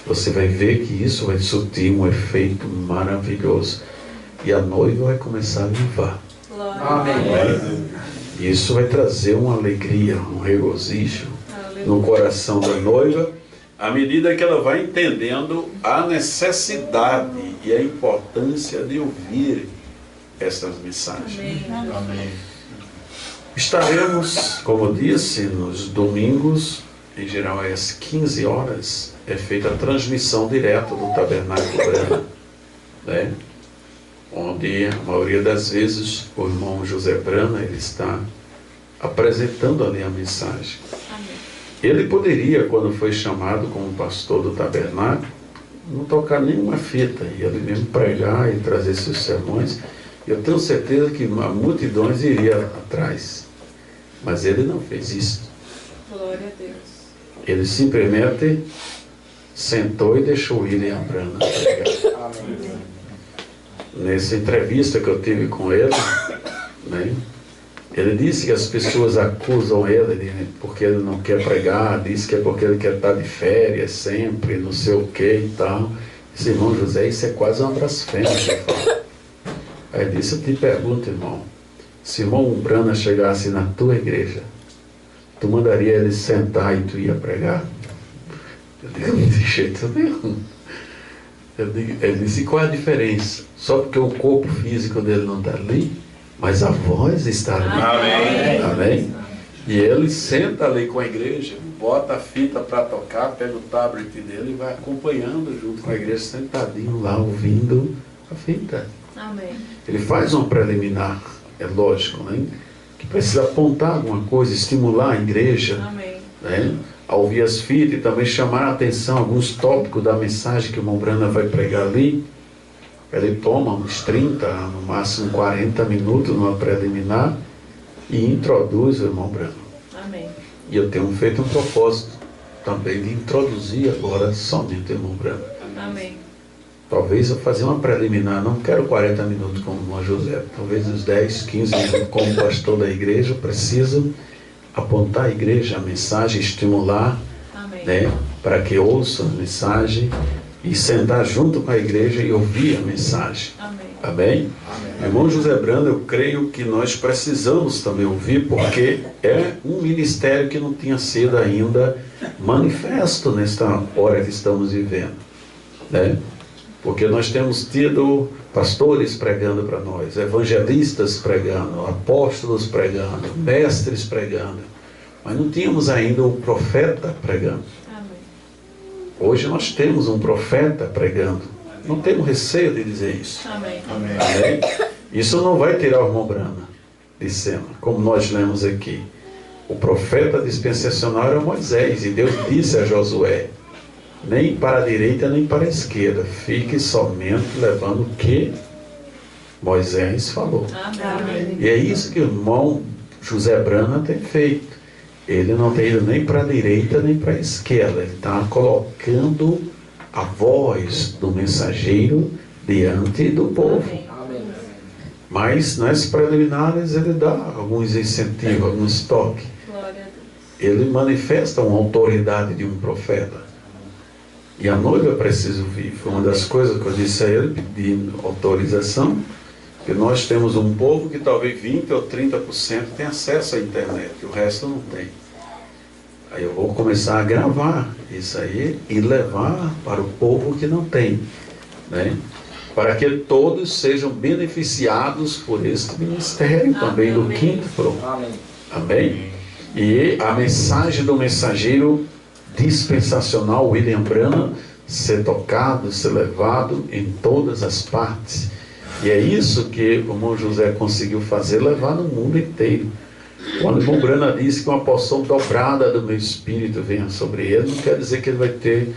S1: Você vai ver que isso vai surtir um efeito maravilhoso. E a noiva vai começar a vivar. Amém. E isso vai trazer uma alegria, um regozijo no coração da noiva, à medida que ela vai entendendo a necessidade e a importância de ouvir estas mensagens.
S3: Amém.
S1: Estaremos, como eu disse, nos domingos, em geral às 15 horas, é feita a transmissão direta do Tabernáculo Branham, né? Onde a maioria das vezes o irmão José Branham, ele está apresentando ali a mensagem.
S3: Amém.
S1: Ele poderia, quando foi chamado como pastor do Tabernáculo, não tocar nenhuma fita, e ele mesmo pregar e trazer seus sermões. Eu tenho certeza que multidões iriam atrás. Mas ele não fez isso.
S3: Glória a Deus.
S1: Ele simplesmente sentou e deixou William Branham pregar. Nessa entrevista que eu tive com ele, né, Ele disse que as pessoas acusam ele porque ele não quer pregar, diz que é porque ele quer estar de férias sempre, não sei o que e tal. Disse, irmão José, isso é quase uma blasfêmia que eu falo. Aí ele disse, eu te pergunto, irmão, se o irmão Brana chegasse na tua igreja, tu mandaria ele sentar e tu ia pregar? Eu digo, de jeito nenhum. Ele disse, qual é a diferença? Só porque o corpo físico dele não está ali, mas a voz está ali.
S2: Amém.
S1: Amém? E ele senta ali com a igreja, bota a fita para tocar, pega o tablet dele e vai acompanhando junto com a igreja, sentadinho lá, ouvindo a fita.
S3: Amém.
S1: Ele faz uma preliminar, é lógico, né? Que precisa apontar alguma coisa, estimular a igreja,
S3: Amém.
S1: né? A ouvir as fitas e também chamar a atenção alguns tópicos da mensagem que o irmão Brana vai pregar ali. Ele toma uns 30, no máximo 40 minutos numa preliminar e introduz o irmão Brana.
S3: Amém.
S1: E eu tenho feito um propósito também de introduzir agora somente o irmão Brana.
S3: Amém.
S1: Talvez eu fazer uma preliminar, não quero 40 minutos como o irmão José, talvez uns 10, 15 minutos como pastor da igreja, eu preciso apontar a igreja, a mensagem, estimular,
S3: Amém.
S1: né, para que ouça a mensagem e sentar junto com a igreja e ouvir a mensagem.
S3: Amém.
S1: Amém? Irmão José Brana, eu creio que nós precisamos também ouvir, porque é um ministério que não tinha sido ainda manifesto nesta hora que estamos vivendo, né? Porque nós temos tido pastores pregando para nós, evangelistas pregando, apóstolos pregando, mestres pregando, mas não tínhamos ainda um profeta pregando.
S3: Amém.
S1: Hoje nós temos um profeta pregando. Não temos receio de dizer isso.
S3: Amém.
S1: Amém? Isso não vai tirar o irmão Brana de cena, como nós lemos aqui. O profeta dispensacional era Moisés, e Deus disse a Josué, nem para a direita nem para a esquerda, fique somente levando o que Moisés falou.
S3: Amém.
S1: E é isso que o irmão José Brana tem feito. Ele não tem ido nem para a direita nem para a esquerda, ele está colocando a voz do mensageiro diante do povo.
S3: Amém.
S1: Mas nas preliminares ele dá alguns incentivos, alguns toques.
S3: Glória a Deus.
S1: Ele manifesta uma autoridade de um profeta. E a noiva precisa ouvir. Foi uma das coisas que eu disse a ele, pedindo autorização, que nós temos um povo que talvez 20% ou 30% tem acesso à internet, o resto não tem. Aí eu vou começar a gravar isso aí e levar para o povo que não tem, né? Para que todos sejam beneficiados por este ministério também do quinto pronto. Amém? E a mensagem do mensageiro dispensacional William Branham ser tocado, ser levado em todas as partes. E é isso que o irmão José conseguiu fazer, levar no mundo inteiro. Quando o irmão Branham disse que uma porção dobrada do meu espírito venha sobre ele, não quer dizer que ele vai ter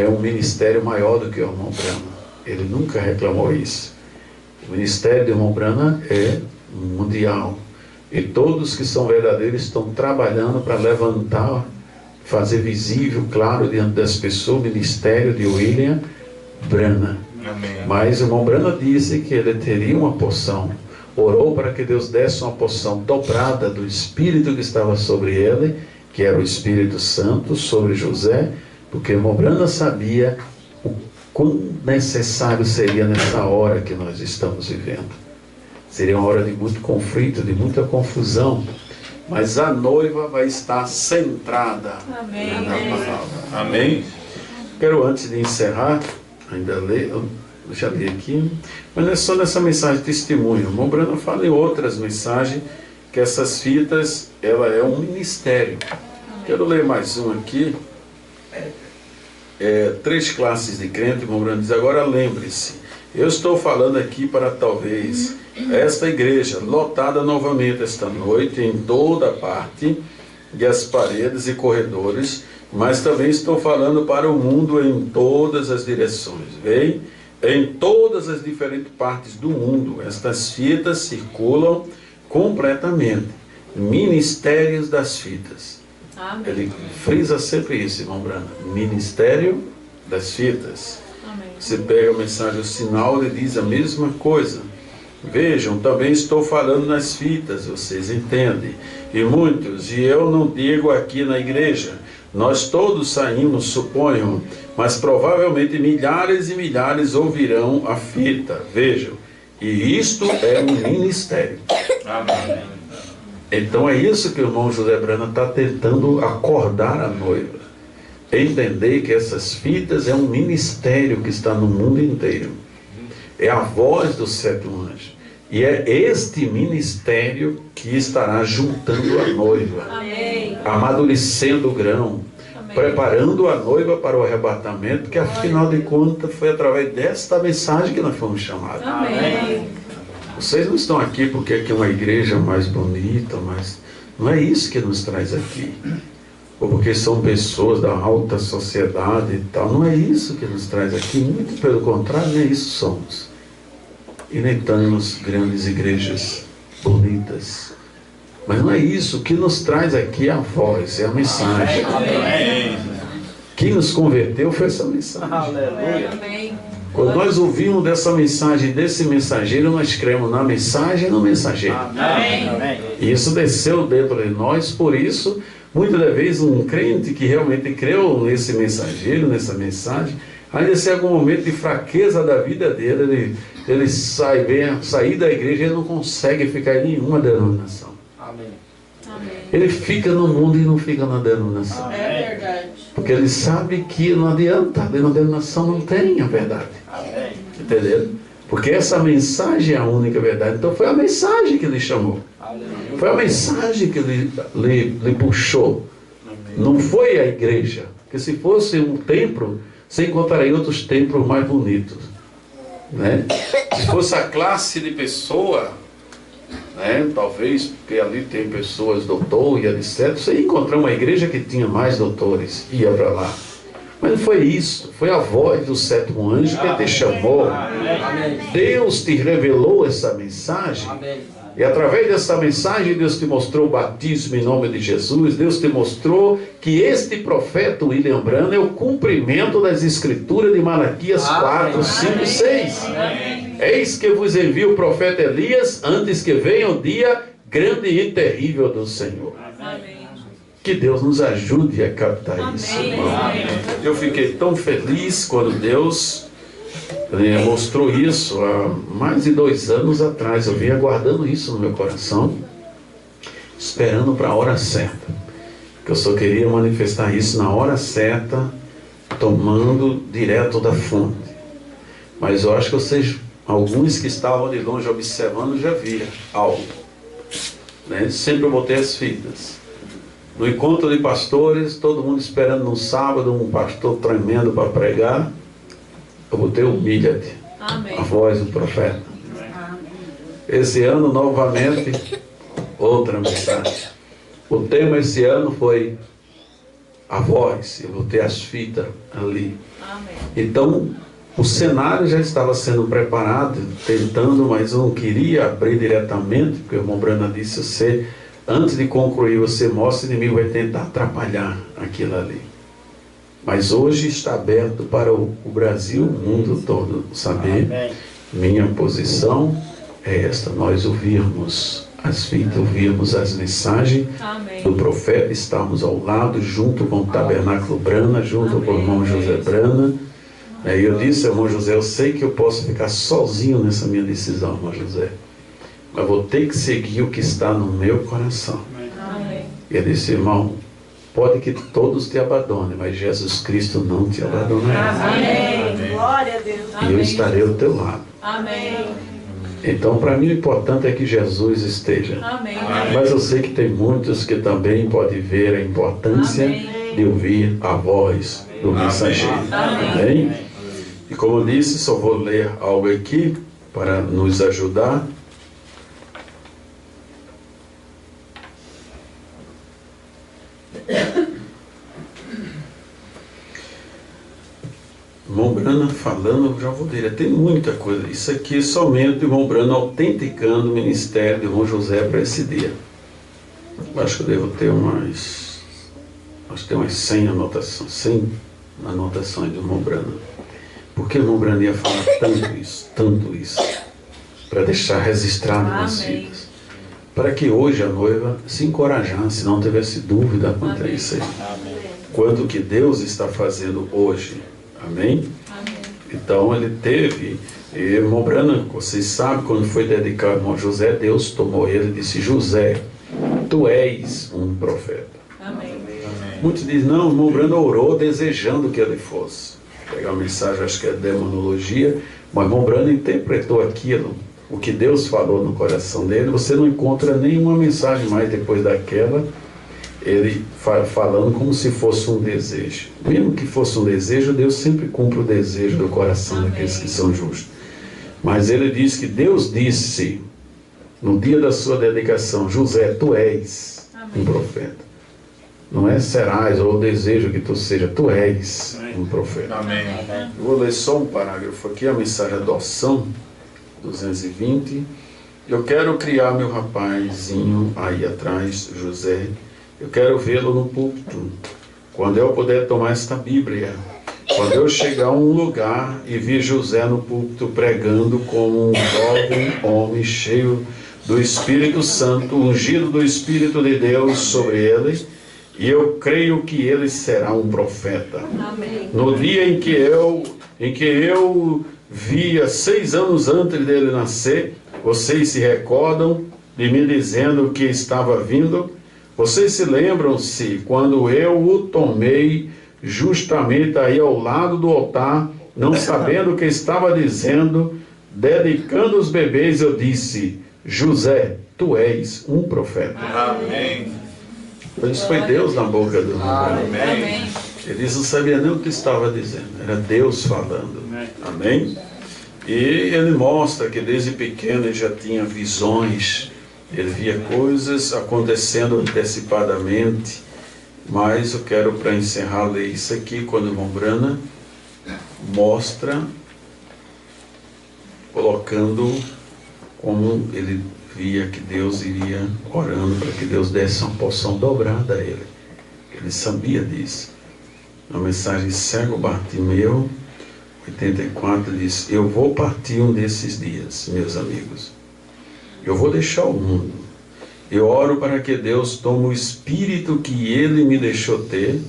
S1: um ministério maior do que o irmão Branham. Ele nunca reclamou isso. O ministério do irmão Branham é mundial. E todos que são verdadeiros estão trabalhando para levantar, fazer visível, claro, diante das pessoas, o ministério de William Branham.
S2: Amém.
S1: Mas o irmão Branham disse que ele teria uma porção. Orou para que Deus desse uma porção dobrada do Espírito que estava sobre ele, que era o Espírito Santo, sobre José, porque o irmão Branham sabia o quão necessário seria nessa hora que nós estamos vivendo. Seria uma hora de muito conflito, de muita confusão, mas a noiva vai estar centrada
S3: Amém.
S1: na palavra. Amém? Quero, antes de encerrar, ainda ler, eu já li aqui, mas não é só nessa mensagem de testemunho. O irmão Branham fala em outras mensagens, que essas fitas, ela é um ministério. Quero ler mais um aqui. 3 classes de crente, o irmão Branham diz, agora lembre-se, eu estou falando aqui para talvez esta igreja lotada novamente esta noite em toda parte, e as paredes e corredores, mas também estou falando para o mundo em todas as direções. Vem? Em todas as diferentes partes do mundo, estas fitas circulam completamente. Ministérios das fitas.
S3: Amém.
S1: Ele frisa sempre isso, irmão Branham. Ministério das fitas.
S3: Amém.
S1: Você pega a mensagem, o sinal, ele diz a mesma coisa. Vejam, também estou falando nas fitas, vocês entendem. E muitos, e eu não digo aqui na igreja, nós todos saímos, suponho, mas provavelmente milhares e milhares ouvirão a fita. Vejam, e isto é um ministério.
S2: Amém.
S1: Então é isso que o irmão José Brana está tentando acordar a noiva. Entender que essas fitas é um ministério que está no mundo inteiro. É a voz do sétimo anjo. E é este ministério que estará juntando a noiva.
S3: Amém.
S1: Amadurecendo o grão.
S3: Amém.
S1: Preparando a noiva para o arrebatamento, que afinal de contas foi através desta mensagem que nós fomos chamados.
S3: Amém.
S1: Vocês não estão aqui porque aqui é uma igreja mais bonita, mas não é isso que nos traz aqui. Ou porque são pessoas da alta sociedade e tal. Não é isso que nos traz aqui. Muito pelo contrário, nem isso somos. E nem temos grandes igrejas bonitas. Mas não é isso. O que nos traz aqui é a voz, é a mensagem.
S2: Amém.
S1: Quem nos converteu foi essa mensagem.
S2: Aleluia.
S3: Amém.
S1: Quando nós ouvimos dessa mensagem, desse mensageiro, nós cremos na mensagem e no mensageiro.
S2: Amém. Amém.
S1: E isso desceu dentro de nós, por isso, muitas das vezes um crente que realmente creu nesse mensageiro, nessa mensagem, ainda se em algum momento de fraqueza da vida dele, ele sair da igreja, ele não consegue ficar em nenhuma denominação.
S2: Amém.
S3: Amém.
S1: Ele fica no mundo e não fica na denominação.
S3: É verdade.
S1: Porque ele sabe que não adianta, a denominação não tem a verdade.
S2: Amém.
S1: Entendeu? Porque essa mensagem é a única verdade. Então foi a mensagem que ele chamou.
S2: Aleluia.
S1: Foi a mensagem que lhe puxou. Não foi a igreja. Porque se fosse um templo, você encontraria outros templos mais bonitos. Né? Se fosse a classe de pessoa, né? Talvez, porque ali tem pessoas doutor e etc. Você ia encontrar uma igreja que tinha mais doutores. Ia para lá. Mas não foi isso. Foi a voz do sétimo anjo que te chamou. Deus te revelou essa mensagem. E através dessa mensagem, Deus te mostrou o batismo em nome de Jesus. Deus te mostrou que este profeta, William Branham, é o cumprimento das escrituras de Malaquias 4, 5, 6. Eis que vos envio o profeta Elias, antes que venha o dia grande e terrível do Senhor.
S3: Amém.
S1: Que Deus nos ajude a captar isso, irmão. Eu fiquei tão feliz quando Deus mostrou isso há mais de 2 anos atrás. Eu vinha guardando isso no meu coração, esperando para a hora certa. Que eu só queria manifestar isso na hora certa, tomando direto da fonte. Mas eu acho que vocês, alguns que estavam de longe observando, já viram algo. Né? Sempre eu botei as fitas. No encontro de pastores, todo mundo esperando no sábado, um pastor tremendo para pregar. Eu botei humilha-te, a voz do profeta. Esse ano, novamente, outra mensagem. O tema esse ano foi a voz. Eu botei as fitas ali.
S3: Amém.
S1: Então, o cenário já estava sendo preparado, tentando, mas eu não queria abrir diretamente, porque o irmão Brana disse, você, antes de concluir, você mostra, o inimigo vai tentar atrapalhar aquilo ali. Mas hoje está aberto para o Brasil, o mundo todo saber.
S2: Amém.
S1: Minha posição é esta, nós ouvirmos as fitas, ouvirmos as mensagens
S3: Amém.
S1: do profeta, estarmos ao lado, junto com o Tabernáculo Brana, junto com o irmão José Brana. E eu disse, irmão José, eu sei que eu posso ficar sozinho nessa minha decisão, irmão José, mas vou ter que seguir o que está no meu coração.
S3: Amém.
S1: E ele disse, irmão, pode que todos te abandonem, mas Jesus Cristo não te abandonará.
S3: Amém. Glória a Deus.
S1: E eu estarei ao teu lado.
S3: Amém.
S1: Então, para mim, o importante é que Jesus esteja.
S3: Amém.
S1: Mas eu sei que tem muitos que também podem ver a importância
S3: Amém.
S1: de ouvir a voz do mensageiro.
S3: Amém.
S1: Amém? E como eu disse, só vou ler algo aqui para nos ajudar. Irmão Brana falando, eu já vou ler, tem muita coisa. Isso aqui é somente o irmão Brana autenticando o ministério do irmão José para esse dia. Acho que eu devo ter umas 100 anotações, 100 anotações do irmão Brana. Por que o irmão Brana ia falar tanto isso, tanto isso? para deixar registrado nas
S3: Amém.
S1: vidas. Para que hoje a noiva se encorajasse, não tivesse dúvida quanto a isso aí.
S2: Amém.
S1: Quanto que Deus está fazendo hoje. Amém?
S3: Amém.
S1: Então ele teve, e irmão Branham, vocês sabem, quando foi dedicado ao irmão José, Deus tomou ele e disse: José, tu és um profeta.
S3: Amém.
S1: Muitos dizem: não, o irmão Branham orou desejando que ele fosse. Pegar a mensagem, acho que é demonologia, mas o irmão Branham interpretou aquilo, o que Deus falou no coração dele. Você não encontra nenhuma mensagem mais depois daquela, ele falando como se fosse um desejo. Mesmo que fosse um desejo, Deus sempre cumpre o desejo do coração daqueles que são justos. Mas ele diz que Deus disse, no dia da sua dedicação: José, tu és um profeta. Não é serás ou desejo que tu seja, tu és um profeta.
S2: Amém.
S1: Eu vou ler só um parágrafo aqui, a mensagem adoção, 220. Eu quero criar meu rapazinho aí atrás, José. Eu quero vê-lo no púlpito. Quando eu puder tomar esta Bíblia, quando eu chegar a um lugar e vir José no púlpito pregando como um jovem homem cheio do Espírito Santo, ungido do Espírito de Deus sobre ele, e eu creio que ele será um profeta.
S3: Amém.
S1: No dia em que eu via 6 anos antes dele nascer, vocês se recordam de me dizendo que estava vindo? Vocês se lembram-se quando eu o tomei justamente aí ao lado do altar, não sabendo o que estava dizendo, dedicando os bebês, eu disse: José, tu és um profeta.
S2: Amém.
S1: Isso foi Deus na boca do irmão.
S3: Amém.
S1: Ele não sabia nem o que estava dizendo, era Deus falando. Amém? E ele mostra que desde pequeno ele já tinha visões, ele via coisas acontecendo antecipadamente. Mas eu quero, para encerrar, ler isso aqui, quando o irmão Branham mostra, colocando como ele via que Deus iria orando para que Deus desse uma porção dobrada a ele. Ele sabia disso. Na mensagem Cego Bartimeu, 84, diz: eu vou partir um desses dias, meus amigos. Eu vou deixar o mundo. Eu oro para que Deus tome o espírito que Ele me deixou ter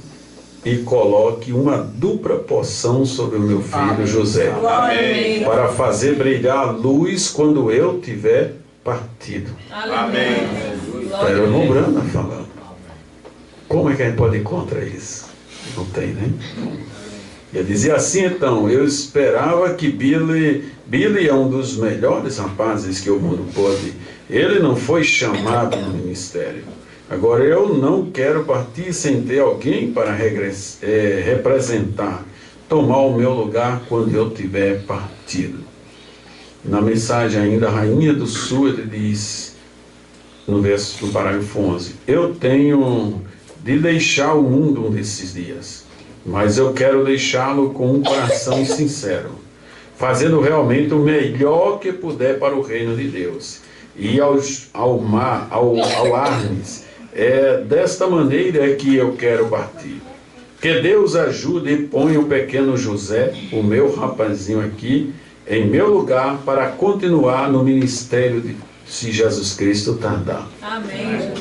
S1: e coloque uma dupla porção sobre o meu filho José,
S2: Amém.
S1: para fazer brilhar a luz quando eu tiver partido.
S2: Amém.
S1: Era o irmão Branham falando. Como é que a gente pode ir contra isso? Não tem, né? Ele dizia assim: então, eu esperava que Billy é um dos melhores rapazes que o mundo pôde. Ele não foi chamado no ministério. Agora, eu não quero partir sem ter alguém para representar, tomar o meu lugar quando eu tiver partido. Na mensagem ainda, a Rainha do Sul, ele diz, no parágrafo 11, eu tenho de deixar o mundo um desses dias, mas eu quero deixá-lo com um coração sincero, fazendo realmente o melhor que puder para o reino de Deus. E ao Arnes, é desta maneira que eu quero partir. Que Deus ajude e ponha o pequeno José, o meu rapazinho aqui, em meu lugar para continuar no ministério se Jesus Cristo tardar.
S3: Amém.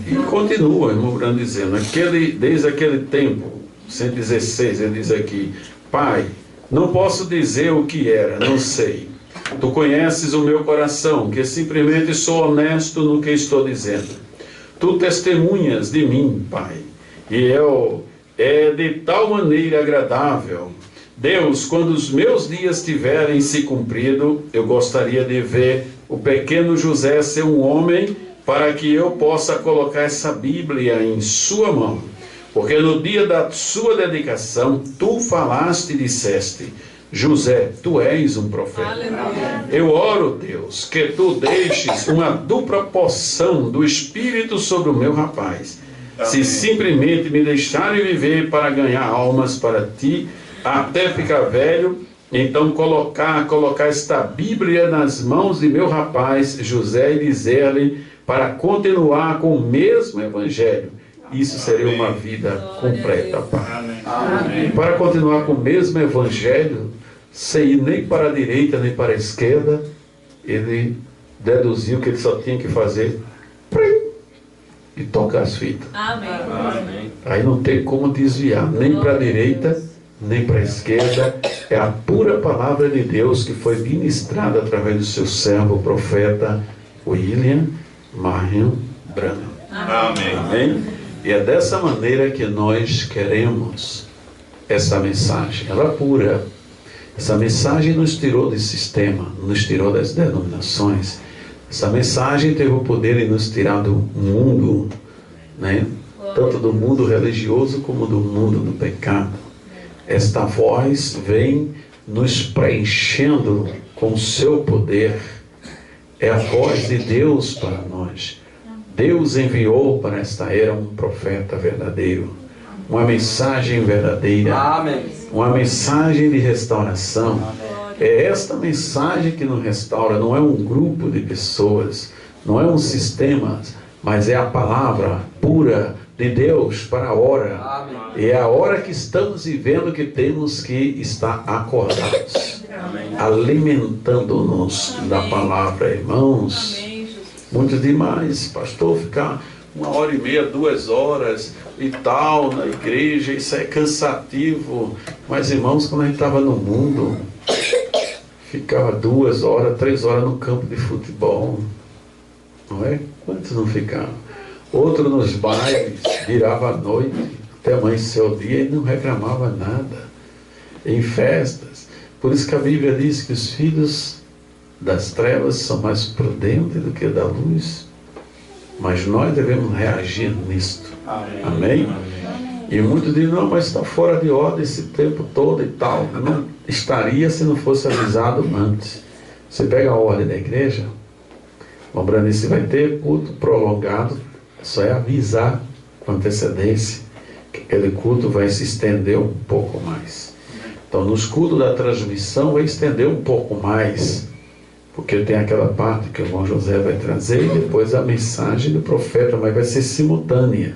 S1: E continua, irmão Branham dizendo, desde aquele tempo, 116, ele diz aqui: Pai, não posso dizer o que era, não sei. Tu conheces o meu coração, que simplesmente sou honesto no que estou dizendo. Tu testemunhas de mim, Pai, e é de tal maneira agradável. Deus, quando os meus dias tiverem se cumprido, eu gostaria de ver o pequeno José ser um homem para que eu possa colocar essa Bíblia em sua mão. Porque no dia da sua dedicação, tu falaste e disseste: José, tu és um profeta.
S3: Aleluia.
S1: Eu oro, Deus, que tu deixes uma dupla porção do Espírito sobre o meu rapaz. Se simplesmente me deixarem viver para ganhar almas para ti, até ficar velho, então colocar esta Bíblia nas mãos de meu rapaz José e dizer-lhe para continuar com o mesmo Evangelho. Isso seria uma vida completa, Pai.
S2: Amém.
S1: E para continuar com o mesmo Evangelho, sem ir nem para a direita nem para a esquerda, ele deduziu que ele só tinha que fazer e tocar as fitas.
S3: Amém.
S2: Amém.
S1: Aí não tem como desviar, nem para a direita, nem para a esquerda. É a pura palavra de Deus que foi ministrada através do seu servo, o profeta William Marion Branham.
S2: Amém.
S1: Amém? E é dessa maneira que nós queremos essa mensagem. Ela é pura. Essa mensagem nos tirou do sistema, nos tirou das denominações. Essa mensagem teve o poder de nos tirar do mundo, né? Tanto do mundo religioso como do mundo do pecado. Esta voz vem nos preenchendo com o seu poder. É a voz de Deus para nós. Deus enviou para esta era um profeta verdadeiro, uma mensagem verdadeira, uma mensagem de restauração. É esta mensagem que nos restaura, não é um grupo de pessoas, não é um sistema, mas é a palavra pura de Deus para a hora. E é a hora que estamos vivendo que temos que estar acordados, alimentando-nos da palavra, irmãos. Muito demais, pastor, ficar 1h30, 2 horas e tal na igreja, isso é cansativo. Mas irmãos, quando a gente estava no mundo, ficava 2 horas, 3 horas no campo de futebol, não é? Quantos não ficavam? Outro nos bailes, virava a noite até amanhecer o dia e não reclamava nada. Em festas. Por isso que a Bíblia diz que os filhos das trevas são mais prudentes do que da luz. Mas nós devemos reagir nisto. Amém? E muitos dizem, não, mas está fora de ordem esse tempo todo e tal. Não estaria se não fosse avisado antes. Você pega a ordem da igreja, lembrando se vai ter culto prolongado, só é avisar com antecedência que aquele culto vai se estender um pouco mais. Então, nos cultos da transmissão vai estender um pouco mais, porque tem aquela parte que o irmão José vai trazer e depois a mensagem do profeta, mas vai ser simultânea.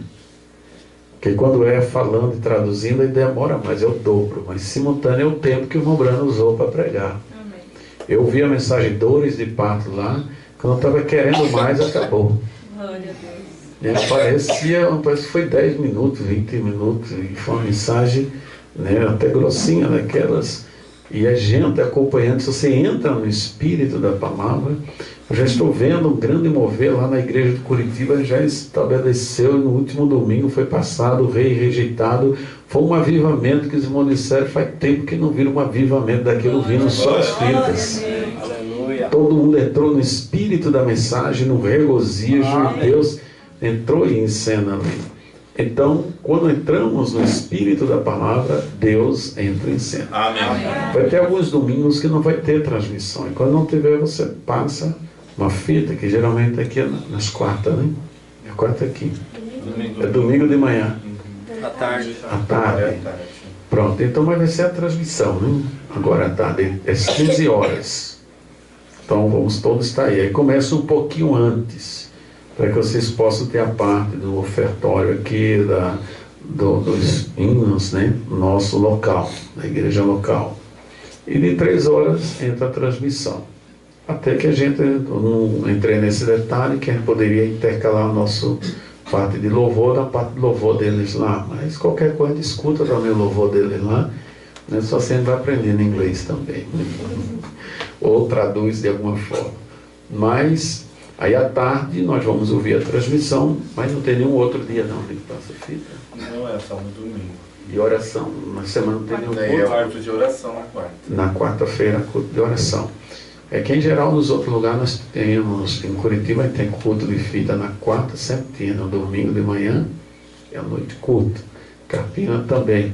S1: Porque quando é falando e traduzindo, aí demora mais, é o dobro. Mas simultâneo é o tempo que o irmão Brano usou para pregar.
S3: Amém.
S1: Eu vi a mensagem dores de parto lá, quando eu estava querendo mais, acabou.
S3: Glória a Deus.
S1: Parece que foi 10 minutos, 20 minutos, e foi uma mensagem, né, até grossinha daquelas. E a gente acompanhando, se você entra no espírito da palavra, eu já estou vendo um grande mover lá na igreja de Curitiba, já estabeleceu, e no último domingo foi passado, o rei rejeitado. Foi um avivamento que os irmãos disseram, faz tempo que não viram um avivamento daquilo, vindo só as fitas. Todo mundo entrou no espírito da mensagem, no regozijo, e Deus entrou em cena ali. Então, quando entramos no espírito da palavra, Deus entra em cena.
S2: Amém.
S1: Vai ter alguns domingos que não vai ter transmissão. E quando não tiver, você passa uma fita, que geralmente aqui é nas quartas, né? É quarta aqui. É domingo de manhã.
S2: À tarde.
S1: À tarde. Pronto, então vai ser a transmissão, né? Agora à tarde, às 15 horas. Então vamos todos estar aí. Aí começa um pouquinho antes, para que vocês possam ter a parte do ofertório aqui, dos hinos, né? Nosso local, da igreja local. E de 3 horas entra a transmissão. Até que a gente, não entrei nesse detalhe, que a gente poderia intercalar a nossa parte de louvor na parte de louvor deles lá. Mas qualquer coisa, escuta também o louvor deles lá. Né? Só você vai aprendendo inglês também. Né? Ou traduz de alguma forma. Mas aí à tarde nós vamos ouvir a transmissão, mas não tem nenhum outro dia não que passa fita.
S2: Não, é só no domingo.
S1: E oração, na semana não tem nenhum
S2: Daí é o
S1: culto.
S2: culto de oração na quarta.
S1: Na quarta-feira, culto de oração. É que em geral nos outros lugares nós temos, em Curitiba tem culto de fita na quarta, sempre tinha, no domingo de manhã e à noite culto. Carpina também.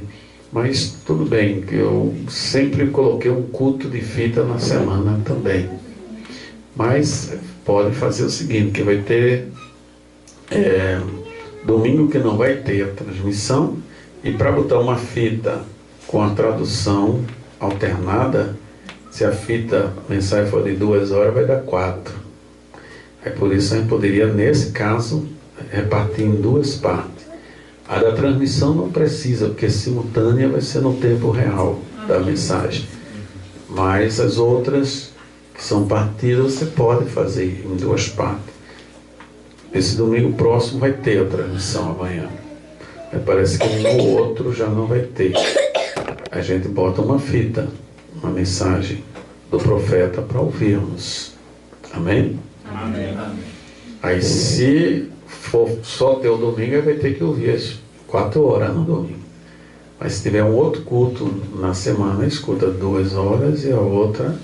S1: Mas tudo bem, que eu sempre coloquei um culto de fita na semana também. Mas pode fazer o seguinte, que vai ter domingo que não vai ter a transmissão, e para botar uma fita com a tradução alternada, se a fita a mensagem for de 2 horas, vai dar 4. É por isso a gente poderia, nesse caso, repartir em 2 partes. A da transmissão não precisa, porque simultânea vai ser no tempo real da mensagem. Mas as outras, que são partidas, você pode fazer em 2 partes. Esse domingo próximo vai ter a transmissão amanhã. Mas parece que no outro já não vai ter. A gente bota uma fita, uma mensagem do profeta para ouvirmos. Amém?
S2: Amém.
S1: Aí se for só ter o domingo, aí vai ter que ouvir as 4 horas no domingo. Mas se tiver um outro culto na semana, escuta 2 horas e a outra,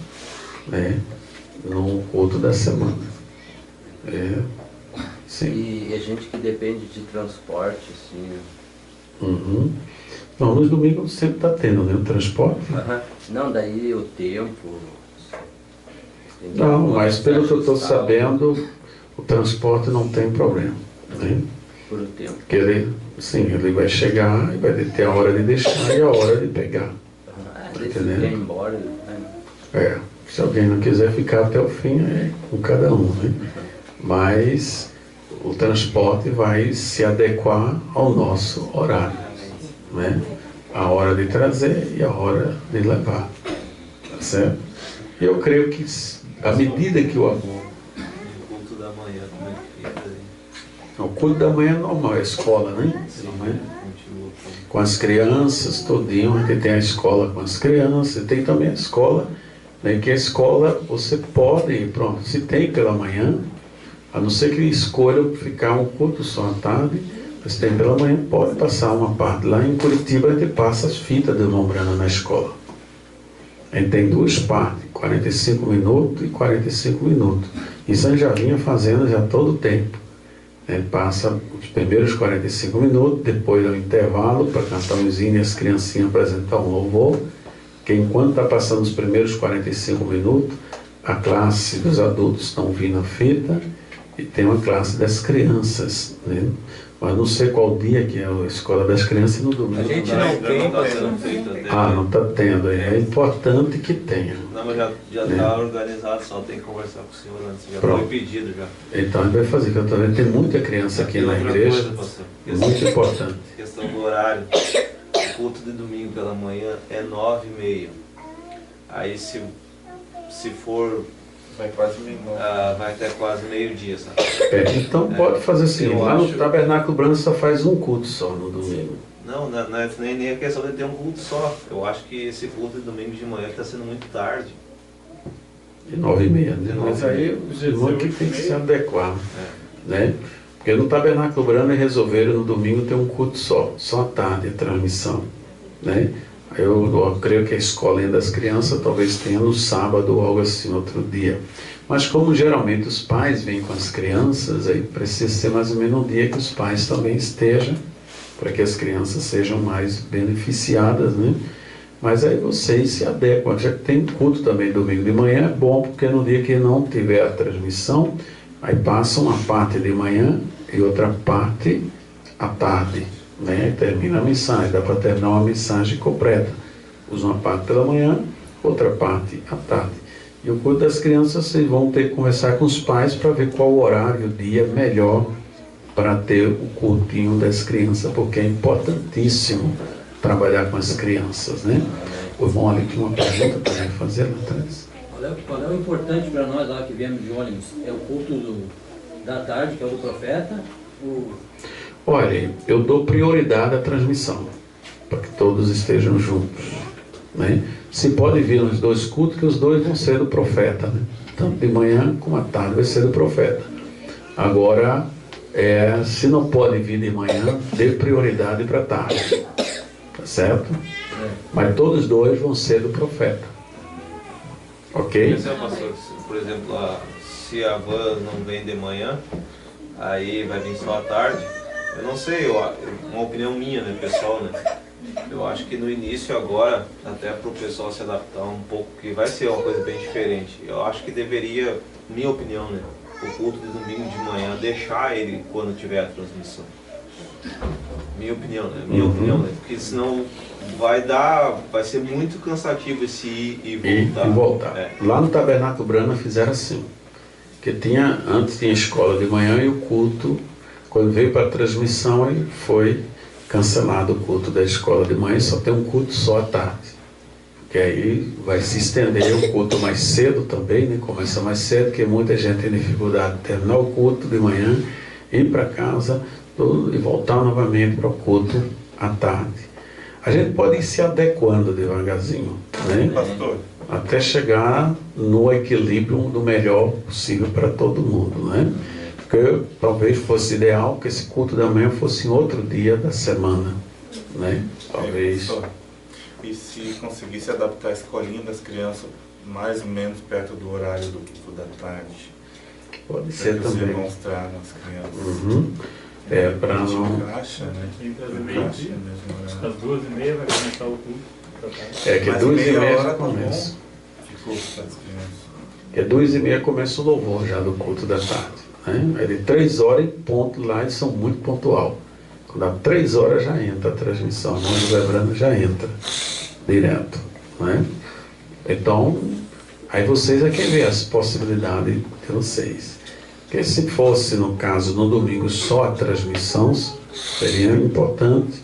S1: né, no culto da semana. Sim.
S4: E a gente que depende de transporte, assim.
S1: Uhum. Não, nos domingos sempre está tendo, né, o transporte.
S4: Não, daí o tempo.
S1: Não, mas pelo que eu estou sabendo, o transporte não tem problema, né?
S4: Por o tempo.
S1: Porque ele vai chegar e vai ter a hora de deixar e a hora de pegar.
S4: Daí se quer ir embora, né?
S1: Se alguém não quiser ficar até o fim, é com cada um, né? Mas o transporte vai se adequar ao nosso horário, né? A hora de trazer e a hora de levar, tá certo? E eu creio que à medida que
S5: O culto da manhã, como é que fica aí?
S1: o culto da manhã é normal, é escola, né? Não é?
S5: Continua
S1: Com as crianças, todinho, a gente tem a escola com as crianças, e tem também a escola, né, que a escola você pode, pronto, se tem pela manhã, a não ser que escolha ficar um culto só à tarde, mas tem pela manhã, pode passar uma parte. Lá em Curitiba a gente passa as fitas do irmão Brana na escola. A gente tem 2 partes, 45 minutos e 45 minutos. Isso a gente já vinha fazendo já todo o tempo. Passa os primeiros 45 minutos, depois do intervalo para cantar um hino e as criancinhas apresentar um louvor, que enquanto está passando os primeiros 45 minutos, a classe dos adultos estão ouvindo a fita e tem uma classe das crianças, né? Mas não sei qual dia que é a escola das crianças no domingo.
S5: A gente não tem, está sendo feito até.
S1: Não está tendo. É importante que tenha.
S5: Não, mas já está organizado, só tem que conversar com o senhor antes. Já
S1: Pronto.
S5: foi pedido já.
S1: Então a gente vai fazer, que eu estou vendo, tem muita criança aqui na
S5: Outra
S1: igreja.
S5: coisa, pastor,
S1: Muito importante.
S5: questão do horário. O culto de domingo pela manhã é 9h30. Aí se for,
S2: Vai quase meia-noite.
S5: vai até quase meio-dia, sabe?
S1: Então pode fazer assim,
S5: Eu
S1: lá no
S5: acho-
S1: Tabernáculo Branco só faz um culto só no domingo.
S5: Não, não é nem a questão de ter um culto só. Eu acho que esse culto de domingo de manhã está sendo muito tarde.
S1: De 9h30, né?
S5: De
S1: Mas
S5: 9h30.
S1: aí os irmãos que tem que se adequar, né? Porque no Tabernáculo Branco eles resolveram no domingo ter um culto só à tarde a transmissão, né? Eu creio que a escolinha das crianças talvez tenha no sábado ou algo assim, outro dia. Mas como geralmente os pais vêm com as crianças, aí precisa ser mais ou menos um dia que os pais também estejam, para que as crianças sejam mais beneficiadas, né? Mas aí vocês se adequam. Já que tem culto também domingo de manhã, é bom, porque no dia que não tiver a transmissão, aí passa uma parte de manhã e outra parte à tarde, né? Termina a mensagem, dá para terminar uma mensagem completa. Usa uma parte pela manhã, outra parte à tarde. E o culto das crianças, vocês vão ter que conversar com os pais para ver qual o horário, o dia melhor para ter o cultinho das crianças, porque é importantíssimo trabalhar com as crianças, né? O irmão ali tinha uma pergunta para fazer lá atrás.
S6: Qual é o importante para nós lá que viemos de ônibus? É o culto da tarde, que é o do profeta?
S1: Olha, eu dou prioridade à transmissão, para que todos estejam juntos, né? Se pode vir nos 2 cultos, que os 2 vão ser do profeta, né? Tanto de manhã como à tarde vai ser do profeta. Agora, se não pode vir de manhã, dê prioridade para a tarde, tá certo? Mas todos os 2 vão ser do profeta, ok?
S5: Por exemplo, se a van não vem de manhã, aí vai vir só à tarde. Eu não sei, uma opinião minha, né, pessoal, né? Eu acho que no início agora, até para o pessoal se adaptar um pouco, que vai ser uma coisa bem diferente. Eu acho que deveria, minha opinião, né, o culto de domingo de manhã, deixar ele quando tiver a transmissão. Minha opinião, né? Opinião, né? Porque senão vai ser muito cansativo esse ir e voltar.
S1: Lá no Tabernáculo Brana fizeram assim, que antes tinha escola de manhã e o culto, quando veio para a transmissão, ele foi cancelado o culto da escola de manhã, só tem um culto só à tarde. que aí vai se estender o culto mais cedo também, né? Começa mais cedo, porque muita gente tem dificuldade de terminar o culto de manhã, ir para casa e voltar novamente para o culto à tarde. A gente pode ir se adequando devagarzinho, né?
S2: Pastor,
S1: Até chegar no equilíbrio do melhor possível para todo mundo, né? Porque talvez fosse ideal que esse culto da manhã fosse em outro dia da semana, né? Talvez.
S2: pastor, e se conseguisse adaptar a escolinha das crianças mais ou menos perto do horário do culto da tarde?
S1: Pode
S2: Para
S1: ser
S2: que os
S1: também.
S2: irmãos tragam as crianças.
S1: Uhum. Para não.
S2: Encaixa, né?
S7: Entre as
S2: Encaixa
S7: meio-dia,
S2: mesmo horário.
S7: às 2h30 vai começar o culto da tarde.
S1: É que
S2: Mas
S1: 2h30
S2: meia
S1: já
S2: hora tá
S1: começa.
S2: Ficou para as crianças.
S1: Que 2h30 começa o louvor já do culto da tarde. Né? É de 3 horas e ponto lá, eles são muito pontual. Quando dá 3 horas já entra a transmissão, a irmã José Brana já entra direto. Né? Então, aí vocês é quem vê as possibilidades de vocês. Porque se fosse, no caso, no domingo só a transmissão, seria importante,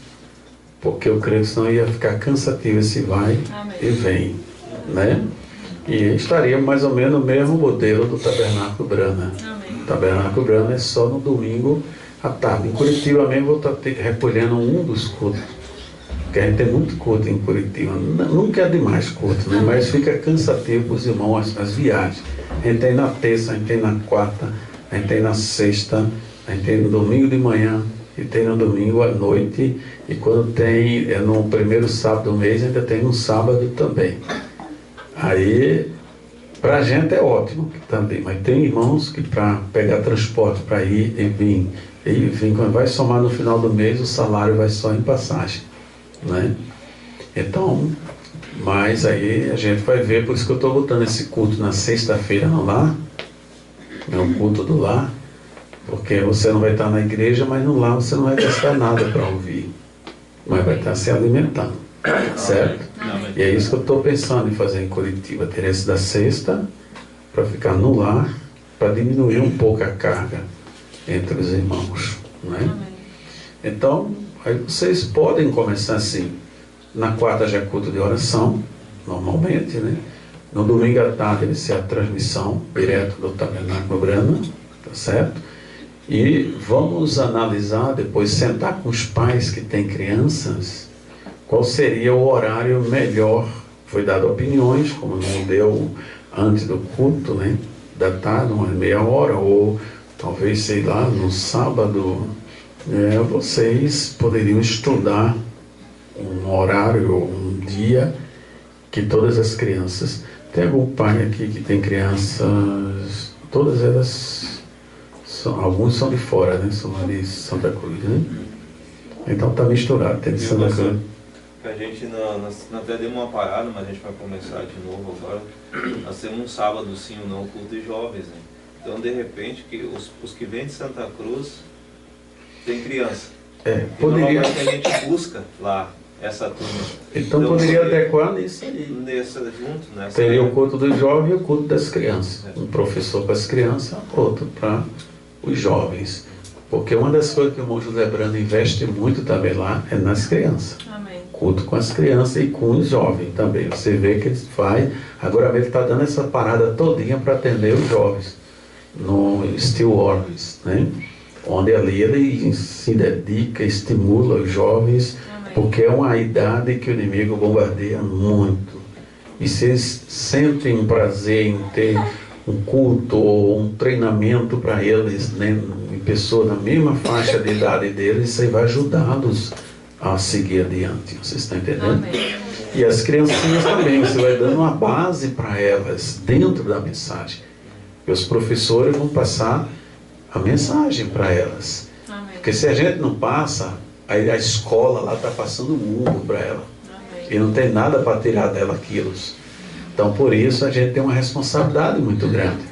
S1: porque eu creio que senão ia ficar cansativo esse vai
S3: Amém.
S1: e vem. Né? E estaria mais ou menos no mesmo modelo do Tabernáculo Brana.
S3: Amém.
S1: O Tabernáculo Brana é só no domingo à tarde. Em Curitiba mesmo vou estar recolhendo um dos cultos. Porque a gente tem muito culto em Curitiba. Nunca é demais culto, né? Mas fica cansativo para os irmãos as viagens. A gente tem na terça, a gente tem na quarta, a gente tem na sexta, a gente tem no domingo de manhã e tem no domingo à noite. E quando tem no primeiro sábado do mês, ainda tem no sábado também. Aí, para a gente é ótimo também, mas tem irmãos que para pegar transporte para ir e vir, quando vai somar no final do mês, o salário vai só em passagem, né? Então, mas aí a gente vai ver, por isso que eu estou botando esse culto na sexta-feira no lar, é um culto do lar, porque você não vai estar na igreja, mas no lar você não vai gastar nada para ouvir, mas vai estar se alimentando, certo? E é isso que eu estou pensando em fazer em Curitiba, ter esse da sexta, para ficar no lar, para diminuir um pouco a carga entre os irmãos, né?
S3: Amém.
S1: Então, aí vocês podem começar assim, na quarta já é culto de oração, normalmente, né? No domingo à tarde vai ser a transmissão direto do Tabernáculo Brana, tá certo? E vamos analisar, depois sentar com os pais que têm crianças, qual seria o horário melhor. Foi dado opiniões, como não deu antes do culto, né? Da tarde, umas meia hora, ou talvez, sei lá, no sábado, vocês poderiam estudar um horário ou um dia que todas as crianças... Tem algum pai aqui que tem crianças, todas elas, alguns são de fora, né? São ali de Santa Cruz, né? Então está misturado, tem de Santa Cruz.
S5: A gente nós até deu uma parada, mas a gente vai começar de novo agora. Nós temos um sábado sim, um não culto de jovens, né? Então de repente os que vêm de Santa Cruz tem criança.
S1: Poderia.
S5: E normalmente a gente busca lá essa turma.
S1: Então poderia adequar nisso aí.
S5: Nessa junto, né?
S1: Teria o culto dos jovens e o culto das crianças. Um professor para as crianças, outro para os jovens. Porque uma das coisas que o irmão José Brana investe muito também lá é nas crianças.
S3: Amém.
S1: Culto com as crianças e com os jovens também. Você vê que ele faz. Agora ele está dando essa parada todinha para atender os jovens no Steel Orbis, né? Onde ali ele se dedica, estimula os jovens, porque é uma idade que o inimigo bombardeia muito. E se eles sentem um prazer em ter um culto ou um treinamento para eles, né, em pessoas na mesma faixa de idade deles, isso aí vai ajudá-los a seguir adiante. Vocês estão entendendo?
S3: Amém.
S1: E as criancinhas também, você vai dando uma base para elas dentro da mensagem. E os professores vão passar a mensagem para elas.
S3: Amém.
S1: Porque se a gente não passa, aí a escola lá está passando o mundo para ela.
S3: Amém.
S1: E não tem nada para tirar dela aquilo. Então por isso a gente tem uma responsabilidade muito grande.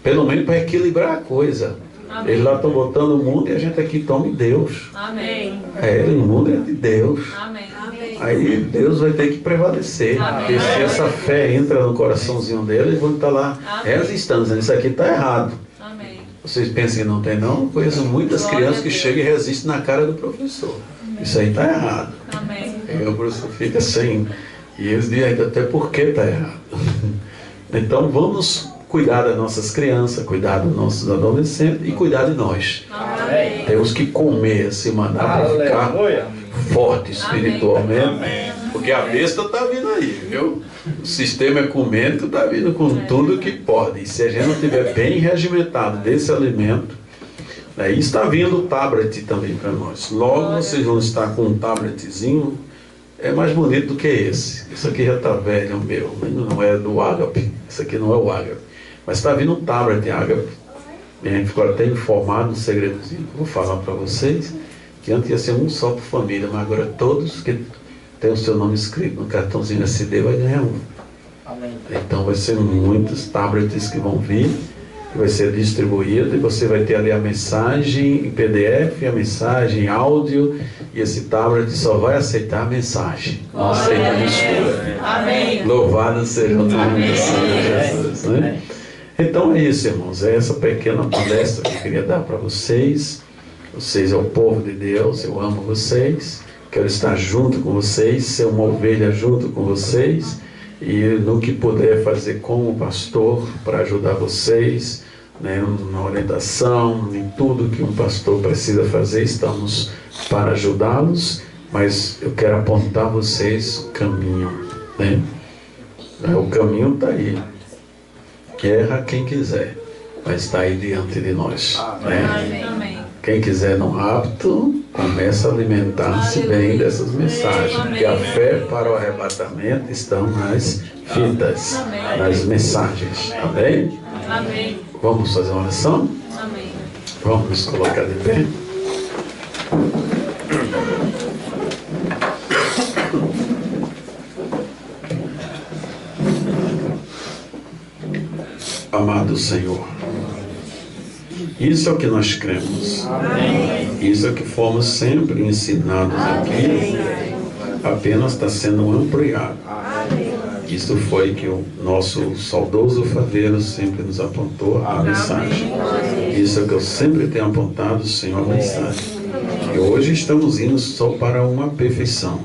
S1: Pelo menos para equilibrar a coisa.
S3: Amém.
S1: Eles lá estão botando o mundo e a gente aqui toma Deus.
S3: Amém.
S1: O mundo é de Deus.
S3: Amém.
S1: Aí Deus vai ter que prevalecer.
S3: Amém.
S1: Porque se essa fé entra no coraçãozinho deles, eles vão estar lá
S3: Amém.
S1: resistindo. Isso aqui está errado.
S3: Amém.
S1: Vocês pensam que não tem, não? Eu conheço muitas
S3: Glória
S1: crianças
S3: a
S1: que
S3: Deus.
S1: chegam e resistem na cara do professor. Isso aí está errado.
S3: Amém.
S1: O professor fica sem E eles dizem ainda até porque está errado. Então vamos cuidar das nossas crianças, cuidar dos nossos adolescentes e cuidar de nós.
S3: Amém.
S1: Temos que comer, se mandar para ficar forte espiritualmente, porque a besta está vindo aí, viu? O sistema ecumênico está vindo com tudo que pode. E se a gente não estiver bem regimentado desse alimento, aí está vindo o tablet também para nós. Logo vocês vão estar com um tabletzinho, é mais bonito do que esse. Esse aqui já está velho, o meu, não é do Ágape. Esse aqui não é o Ágape. Mas está vindo um tablet Ágape. A gente ficou até informado, um segredozinho que eu vou falar para vocês, que antes ia ser um só por família, mas agora todos que têm o seu nome escrito no cartãozinho SD vai ganhar um.
S7: Amém.
S1: Então vai ser muitos tablets que vão vir, que vai ser distribuído, e você vai ter ali a mensagem em PDF, a mensagem em áudio, e esse tablet só vai aceitar a mensagem, não aceita a mistura.
S3: Amém.
S1: Louvado seja o nome do Senhor Jesus, né? Então é isso, irmãos, é essa pequena palestra que eu queria dar para vocês. Vocês é o povo de Deus, eu amo vocês, quero estar junto com vocês, ser uma ovelha junto com vocês, e no que puder fazer como pastor para ajudar vocês, né, na orientação, em tudo que um pastor precisa fazer, estamos para ajudá-los, mas eu quero apontar vocês o caminho, né? O caminho está aí. Erra quem quiser, mas está aí diante de nós. Né?
S3: Amém.
S1: Quem quiser no rapto, começa a alimentar-se bem dessas mensagens, porque a fé para o arrebatamento estão nas fitas, nas mensagens. Amém?
S3: Amém.
S1: Vamos fazer uma oração?
S3: Amém.
S1: Vamos nos colocar de pé. Amado Senhor, isso é o que nós cremos. Amém. Isso é o que fomos sempre ensinados aqui. Apenas está sendo ampliado. Isso foi que o nosso saudoso Faveiro sempre nos apontou a mensagem. Isso é o que eu sempre tenho apontado, Senhor, a mensagem. E hoje estamos indo só para uma perfeição,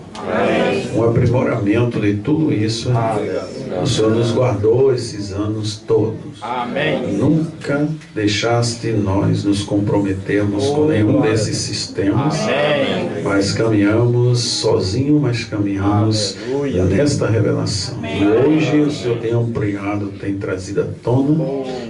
S1: um aprimoramento de tudo isso. O Senhor nos guardou esses anos todos.
S7: Amém.
S1: Nunca deixaste nós nos comprometermos com nenhum desses sistemas.
S7: Amém.
S1: Mas caminhamos sozinho, mas caminhamos nesta revelação. E hoje o Senhor tem ampliado, tem trazido à tona,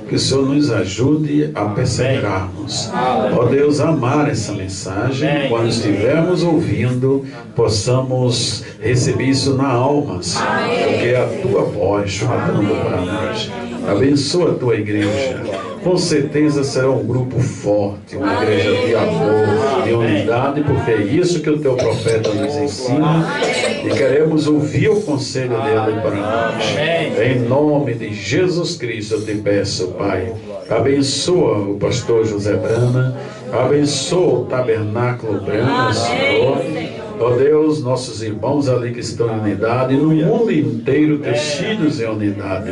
S1: que o Senhor nos ajude a perseverarmos. Ó Deus, amar essa mensagem, quando estivermos ouvindo, possamos receber isso na alma, Senhor, porque é a tua voz chamando para nós. Abençoa a tua igreja. Com certeza será um grupo forte, uma igreja de amor, de unidade, porque é isso que o teu profeta nos ensina e queremos ouvir o conselho dele para nós. Em nome de Jesus Cristo eu te peço, Pai, abençoa o pastor José Brana, abençoa o tabernáculo Brana, Senhor. Ó Deus, nossos irmãos ali que estão em unidade, e no mundo inteiro, teus filhos em unidade.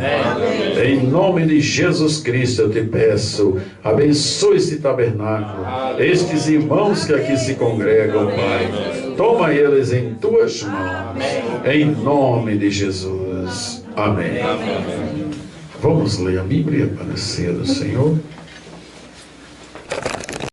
S1: Em nome de Jesus Cristo eu te peço, abençoe este tabernáculo, estes irmãos que aqui se congregam, Pai. Toma eles em tuas mãos, em nome de Jesus. Amém. Vamos ler a Bíblia para ser do Senhor.